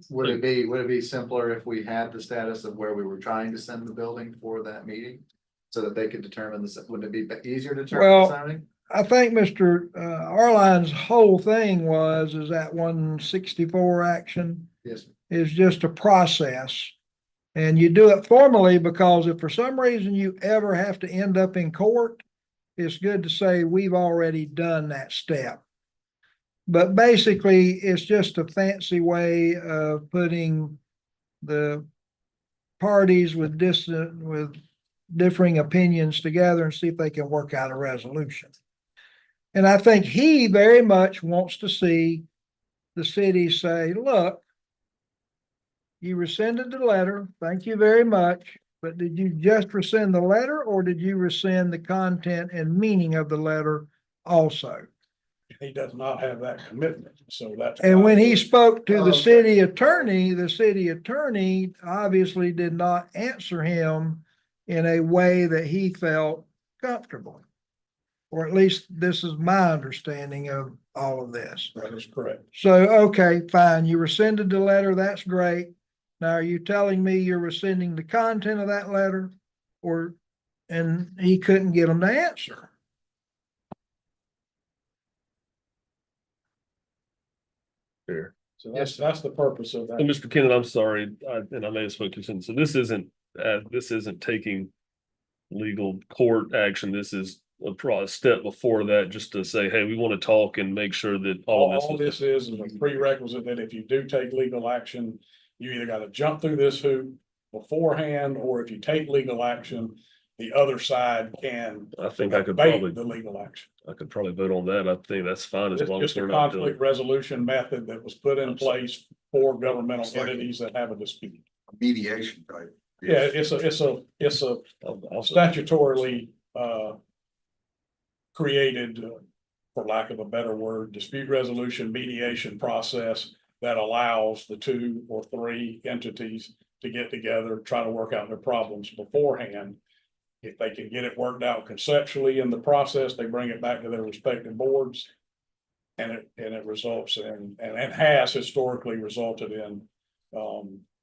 Would it be simpler if we had the status of where we were trying to send the building for that meeting? So that they could determine this, wouldn't it be easier to determine Well, the zoning? I think Mr. Arline's whole thing is that 164 action Yes. is just a process. And you do it formally because if for some reason you ever have to end up in court, it's good to say we've already done that step. But basically, it's just a fancy way of putting the parties with differing opinions together and see if they can work out a resolution. And I think he very much wants to see the city say, look, you rescinded the letter. Thank you very much. But did you just rescind the letter or did you rescind the content and meaning of the letter also? He does not have that commitment, so that's. And why when he the- spoke to the Okay. city attorney obviously did not answer him in a way that he felt comfortable. Or at least this is my understanding of all of this. That is correct. So, okay, fine, you rescinded the letter, that's great. Now, are you telling me you're rescinding the content of that letter? Or, and he couldn't get him to answer? Fair. So that's the purpose of And that. Mr. Kennedy, I'm sorry, and I may have spoken too soon. So this isn't taking legal court action. This is a step before that, just to say, hey, we want to talk and make sure that all All of this. this is a prerequisite that if you do take legal action, you either gotta jump through this hoop beforehand, or if you take legal action, the other side can I think I could debate probably, the legal action. I could probably vote on that. I think that's fine as It's long as just a we're not doing. conflict resolution method that was put in place for governmental entities that have a dispute. Mediation type. Yeah, it's a I'll- statutorily, created, for lack of a better word, dispute resolution mediation process that allows the 2 or 3 entities to get together, try to work out their problems beforehand. If they can get it worked out conceptually in the process, they bring it back to their respective boards. And it results in, and has historically resulted in,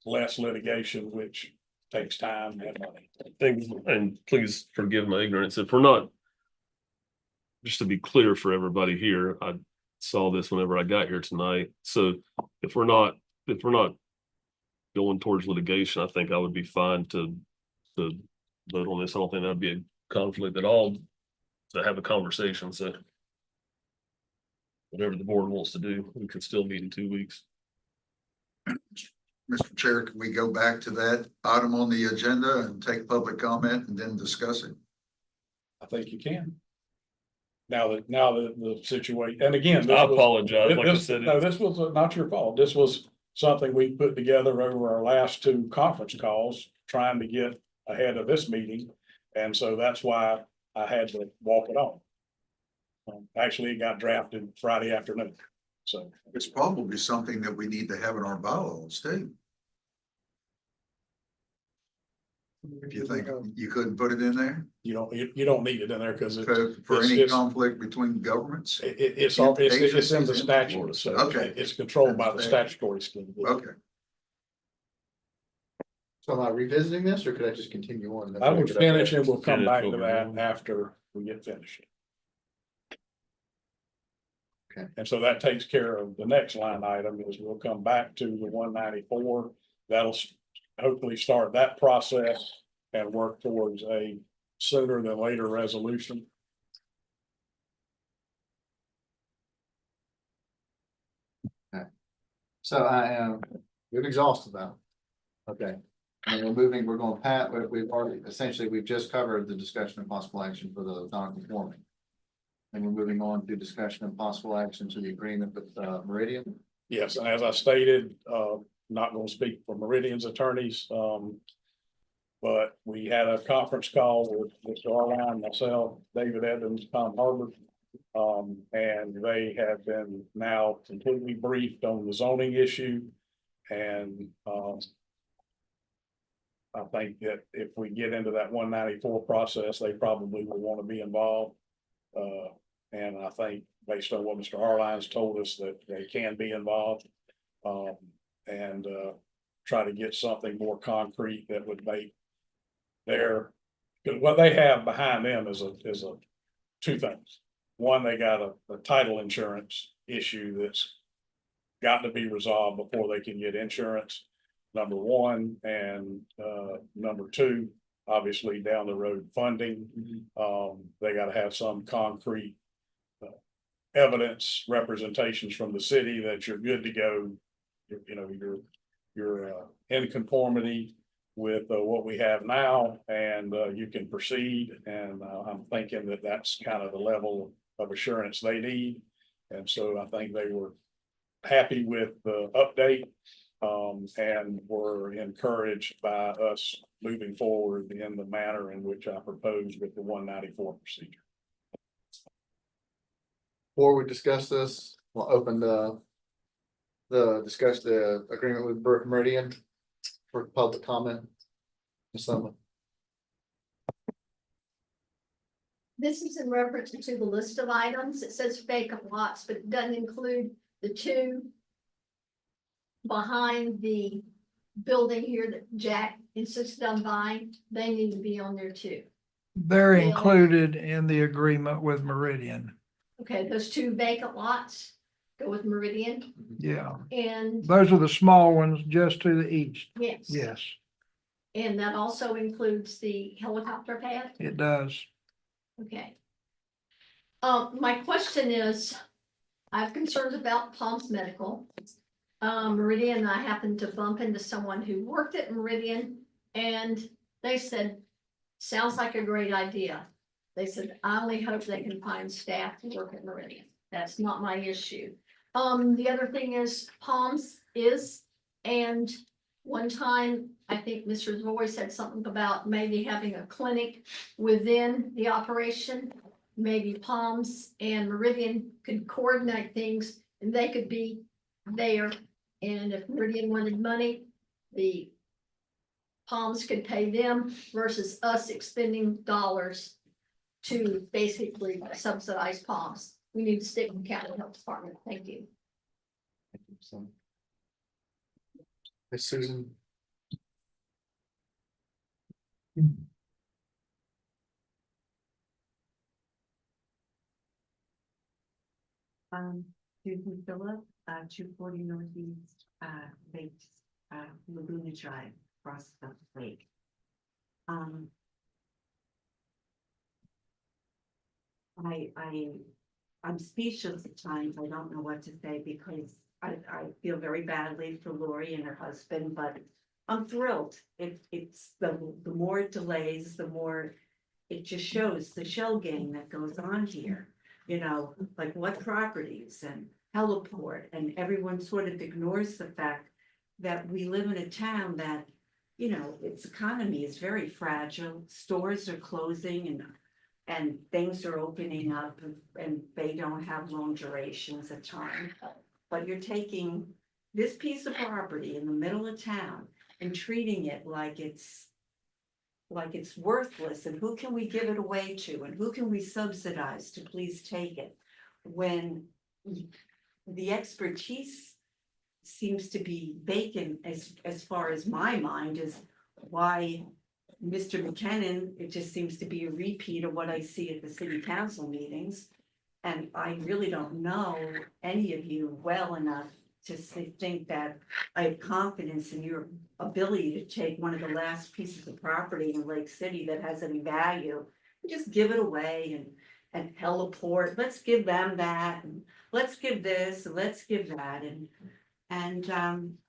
less litigation, which takes time and money. Things, and please forgive my ignorance, if we're not. Just to be clear for everybody here, I saw this whenever I got here tonight, so if we're not going towards litigation, I think I would be fine to vote on this. I don't think that'd be a conflict at all to have a conversation, so. Whatever the board wants to do, we can still meet in 2 weeks. Mr. Chair, can we go back to that item on the agenda and take public comment and then discuss it? I think you can. Now that the situation, and again. I apologize, like I said. No, this was not your fault. This was something we put together over our last 2 conference calls, trying to get ahead of this meeting. And so that's why I had to walk it on. Actually, it got drafted Friday afternoon, so. It's probably something that we need to have in our bylaws too. If you think you couldn't put it in there You don't need it in there because for any it's- conflict between governments? it's in the Agencies, statute, so okay. it's controlled by the statutory scheme. Okay. So am I revisiting this or could I just continue on? I would finish and we'll come Finish back what to we're that doing. after we get finished. Okay. And so that takes care of the next line item is we'll come back to the 194. That'll hopefully start that process and work towards a sooner than later resolution. So we've exhausted that. Okay. And we're going Pat, but we've just covered the discussion of possible action for the non-conforming. And we're moving on to discussion of possible action to the agreement with Meridian. Yes, and as I stated, not going to speak for Meridian's attorneys, but we had a conference call with Mr. Arline, myself, David Evans, Tom Harvard. And they have been now completely briefed on the zoning issue. And I think that if we get into that 194 process, they probably will want to be involved. And I think based on what Mr. Arline's told us that they can be involved. And try to get something more concrete that would make because what they have behind them is a 2 things. One, they got a title insurance issue that's got to be resolved before they can get insurance. Number 1, and number 2, obviously down the road funding. They got to have some concrete evidence, representations from the city that you're good to go. You're in conformity with what we have now, and you can proceed. And I'm thinking that that's kind of the level of assurance they need. And so I think they were happy with the update. And were encouraged by us moving forward in the manner in which I proposed with the 194 procedure. Before we discuss this, we'll open discuss the agreement with Meridian for public comment. Ms. Summer. This is in reference to the list of items. It says vacant lots, but it doesn't include the two behind the building here that Jack insisted on buying. They need to be on there too. They're Yeah. included in the agreement with Meridian. Okay, those two vacant lots go with Meridian Yeah, and those are the small ones just to the east. yes. Yes, And that also includes the helicopter pad. it does. Okay. My question is, I have concerns about Palms Medical. Meridian and I happened to bump into someone who worked at Meridian and they said, sounds like a great idea. They said, I only hope they can find staff to work at Meridian. That's not my issue. The other thing is Palms is, and one time, I think Mr. Zoy said something about maybe having a clinic within the operation. Maybe Palms and Meridian could coordinate things and they could be there. And if Meridian wanted money, the Palms could pay them versus us expending dollars to basically subsidize Palms. We need to stick with county health department. Thank you. Miss Susan. Susan Phillip, 240 Northeast, Lake, Laguna Drive, across the lake. I'm speechless at times. I don't know what to say because I feel very badly for Lori and her husband, but I'm thrilled. It's the more it delays, the more it just shows the shell game that goes on here. You know, like what properties and heliport, and everyone sort of ignores the fact that we live in a town that, you know, its economy is very fragile. Stores are closing and things are opening up and they don't have long durations of time. But you're taking this piece of property in the middle of town and treating it like it's worthless, and who can we give it away to, and who can we subsidize to please take it? When the expertise seems to be vacant as far as my mind is why Mr. McKinnon, it just seems to be a repeat of what I see at the city council meetings. And I really don't know any of you well enough to think that I have confidence in your ability to take one of the last pieces of property in Lake City that has any value, and just give it away and heliport, let's give them that, and let's give this, and let's give that, and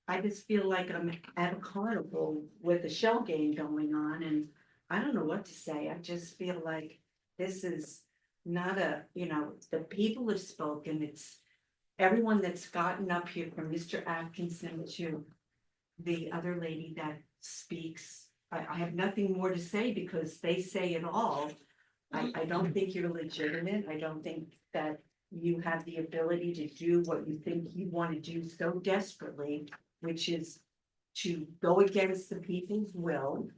I just feel like I'm at a carnival with a shell game going on, and I don't know what to say. I just feel like this is not the people have spoken. It's everyone that's gotten up here, from Mr. Atkinson to the other lady that speaks. I have nothing more to say because they say it all. I don't think you're legitimate. I don't think that you have the ability to do what you think you want to do so desperately, which is to go against the people's will.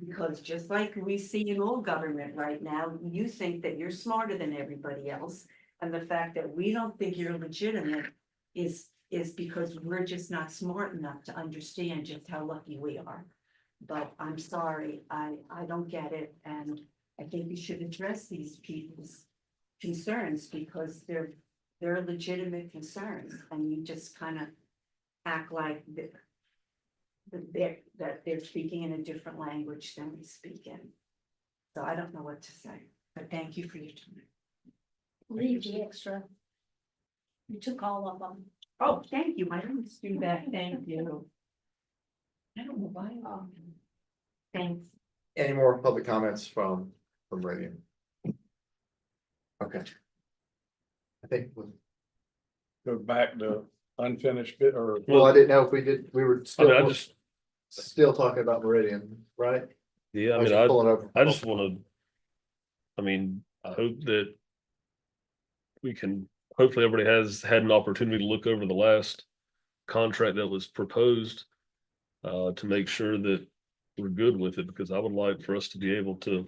Because just like we see in all government right now, you think that you're smarter than everybody else. And the fact that we don't think you're legitimate is because we're just not smart enough to understand just how lucky we are. But I'm sorry, I don't get it. And I think you should address these people's concerns because they're legitimate concerns. And you just kind of act like that they're speaking in a different language than we speak in. So I don't know what to say, but thank you for your time. Leave the extra. You took all of them. Oh, thank you. I didn't do that. Thank you. I don't know why. Thanks. Any more public comments from Meridian? Okay. I think we'll Go back to unfinished bit or. Well, I didn't know if we were I mean, still talking about Meridian, right? yeah, I was mean, just pulling over. I just wanna, I mean, I hope that we can, hopefully everybody has had an opportunity to look over the last contract that was proposed to make sure that we're good with it, because I would like for us to be able to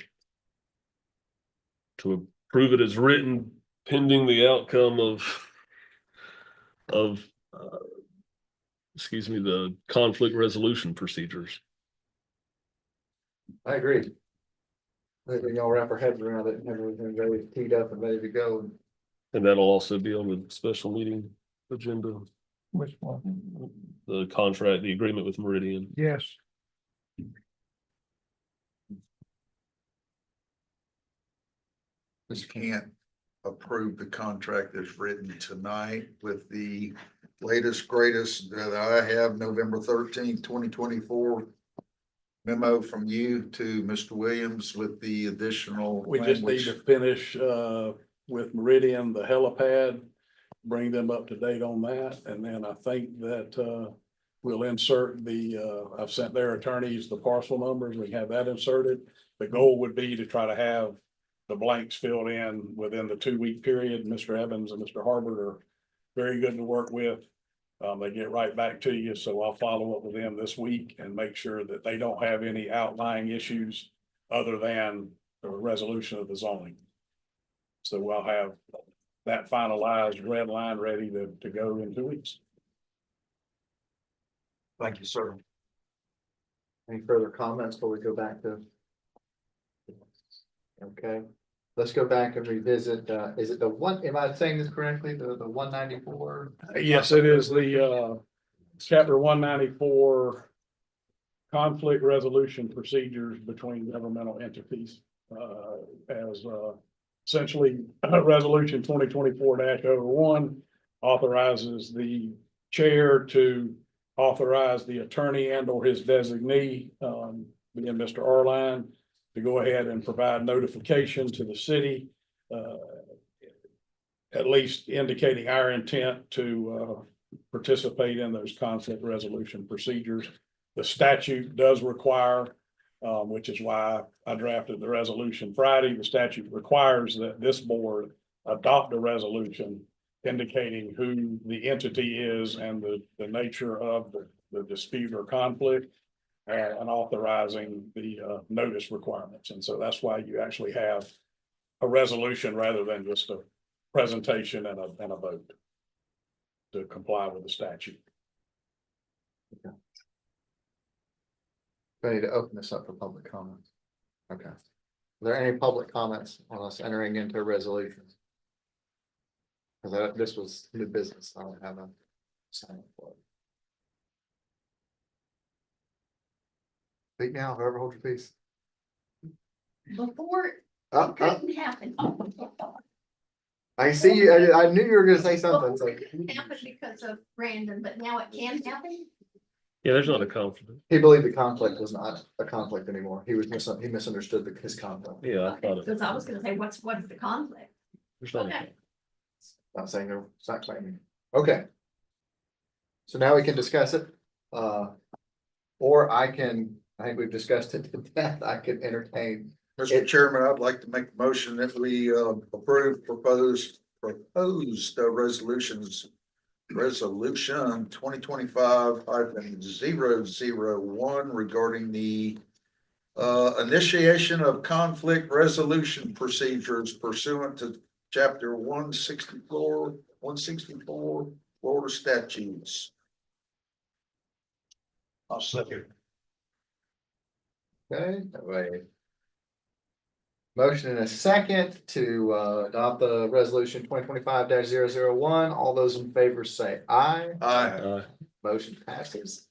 approve it as written pending the outcome of excuse me, the conflict resolution procedures. I agree. I think we can all wrap our heads around it and have everything ready, teed up and ready to go. And that'll also be on the special meeting agenda, Which one? the contract, the agreement with Meridian. Yes. Just can't approve the contract as written tonight with the latest, greatest that I have, November 13th, 2024. Memo from you to Mr. Williams with the additional. We just need to finish with Meridian, the helipad, bring them up to date on that. And then I think that we'll insert I've sent their attorneys the parcel numbers. We have that inserted. The goal would be to try to have the blanks filled in within the 2-week period. Mr. Evans and Mr. Harbert are very good to work with. They get right back to you, so I'll follow up with them this week and make sure that they don't have any outlying issues other than the resolution of the zoning. So I'll have that finalized red line ready to go in 2 weeks. Thank you, sir. Any further comments before we go back to? Okay, let's go back and revisit, is it the one, am I saying this correctly, the 194? Yes, it is the chapter 194 conflict resolution procedures between governmental entities. As essentially resolution 2024-01 authorizes the chair to authorize the attorney and or his designee, being Mr. Arline, to go ahead and provide notification to the city, at least indicating our intent to participate in those conflict resolution procedures. The statute does require, which is why I drafted the resolution Friday, the statute requires that this board adopt a resolution indicating who the entity is and the nature of the dispute or conflict, and authorizing the notice requirements. And so that's why you actually have a resolution rather than just a presentation and a vote to comply with the statute. Okay. Ready to open this up for public comments. Okay. Are there any public comments on us entering into resolutions? Because this was new business. I don't have a sign for it. Speak now, whoever holds your peace. Before, Up, it up. couldn't happen. I see you. I knew you were gonna say something. It's Before it like, couldn't happen because of Brandon, but now it can happen. Yeah, there's not a conflict. he believed the conflict was not a conflict anymore. He misunderstood his conflict. Yeah, I thought it. Because I was gonna say, what's the conflict? There's not a- Okay. Not saying they're not claiming. Okay. So now we can discuss it. Or I think we've discussed it to death. I can entertain. Mr. Chairman, I'd like to make a motion that we approve proposed resolution 2025-001 regarding the initiation of conflict resolution procedures pursuant to chapter 164 Florida statutes. I'll second. Okay, that way. Motion and a second to adopt the resolution 2025-001. All those in favor say aye. Aye. Motion passes.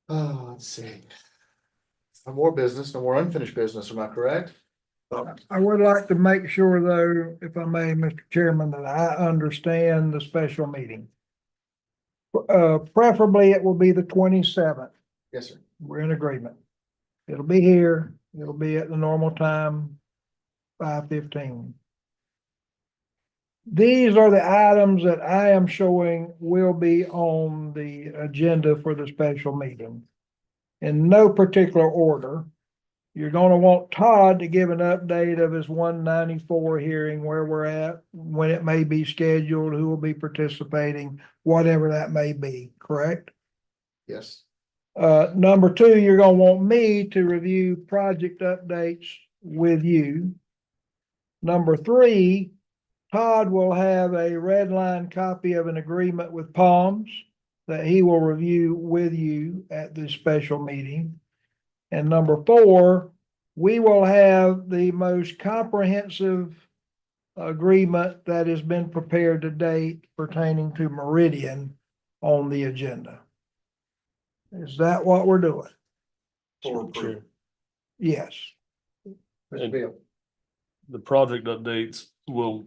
Oh, let's see. No more business, no more unfinished business, am I correct? I would like to make sure though, if I may, Mr. Chairman, that I understand the special meeting. Preferably it will be the 27th. Yes, sir. We're in agreement. It'll be here. It'll be at the normal time, 5:15. these are the items that I am showing will be on the agenda for the special meeting. In no particular order. You're gonna want Todd to give an update of his 194 hearing, where we're at, when it may be scheduled, who will be participating, whatever that may be, correct? Yes. Number two, you're gonna want me to review project updates with you. Number three, Todd will have a red line copy of an agreement with Palms that he will review with you at this special meeting. And number four, we will have the most comprehensive agreement that has been prepared to date pertaining to Meridian on the agenda. Is that what we're doing? For approval. Yes. Mr. Beal. The project updates will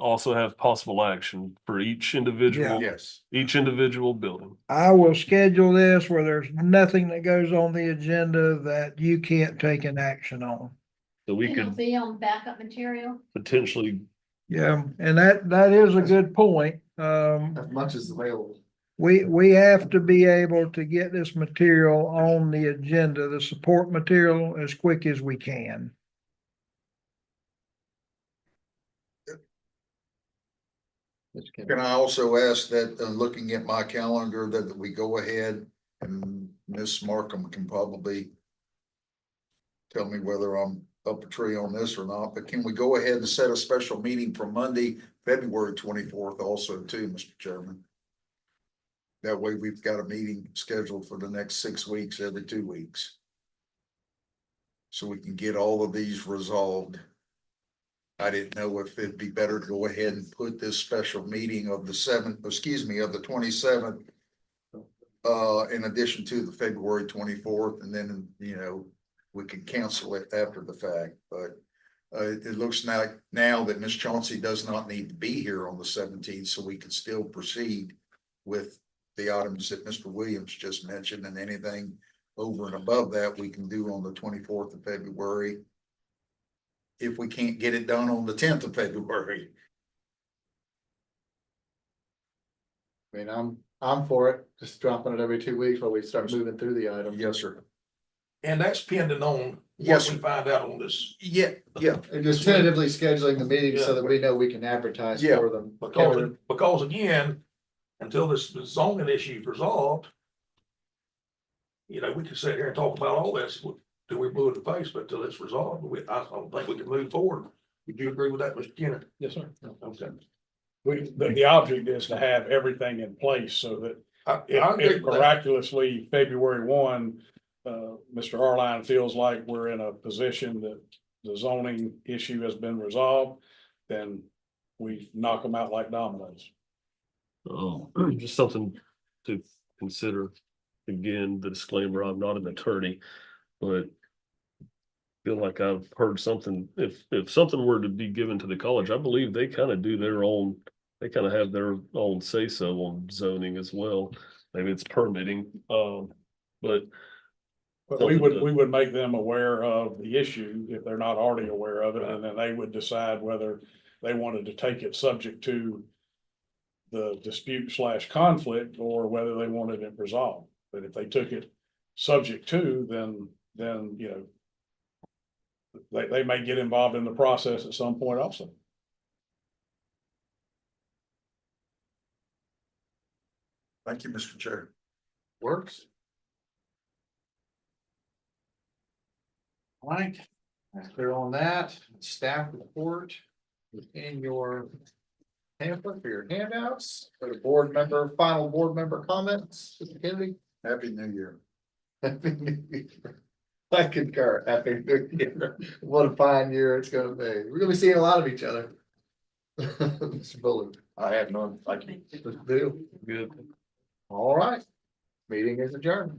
also have possible action for each individual, Yes. each individual building. I will schedule this where there's nothing that goes on the agenda that you can't take an action on. So we And it'll could be on backup material. potentially, Yeah, and that is a good point. As much as available. We have to be able to get this material on the agenda, the support material, as quick as we can. Mr. Kim. Can I also ask that, looking at my calendar, that we go ahead and Ms. Markham can probably tell me whether I'm up a tree on this or not, but can we go ahead and set a special meeting for Monday, February 24th also too, Mr. Chairman? That way we've got a meeting scheduled for the next 6 weeks, every 2 weeks. So we can get all of these resolved. I didn't know if it'd be better to go ahead and put this special meeting of the 27th, in addition to the February 24th, and then, we can cancel it after the fact, but it looks now that Ms. Chauncey does not need to be here on the 17th, so we can still proceed with the items that Mr. Williams just mentioned, and anything over and above that we can do on the 24th of February. If we can't get it done on the 10th of February. I mean, I'm for it, just dropping it every 2 weeks while we start moving through the items. Yes, sir. And that's pending on Yes, what we sir. find out on this. Yeah. And just tentatively scheduling the meeting so that we know we can advertise Yeah. for them. Because again, until this zoning issue is resolved, we can sit here and talk about all this till we're blue in the face, but until it's resolved, I don't think we can move forward. Would you agree with that, Mr. Kenneth? Yes, sir. Okay. The object is to have everything in place so that I if agree with that. miraculously February 1, Mr. Arline feels like we're in a position that the zoning issue has been resolved, then we knock them out like dominoes. just something to consider. Again, the disclaimer, I'm not an attorney, but feel like I've heard something, if something were to be given to the college, I believe they kind of do their own, they kind of have their own say-so on zoning as well. Maybe it's permitting, but But we would make them aware of the issue if they're not already aware of it, and then they would decide whether they wanted to take it subject to the dispute / conflict or whether they wanted it resolved. But if they took it subject to, then they may get involved in the process at some point also. Thank you, Mr. Chair. Works. All right, that's clear on that. Staff report in your pamphlet for your handouts. For the final board member comments, Mr. Kennedy. Happy New Year. Happy New Year. I concur. Happy New Year. What a fine year it's gonna be. We're gonna be seeing a lot of each other. Mr. Bullard. I have none. Thank you. Mr. Bill. good. All right. Meeting is adjourned.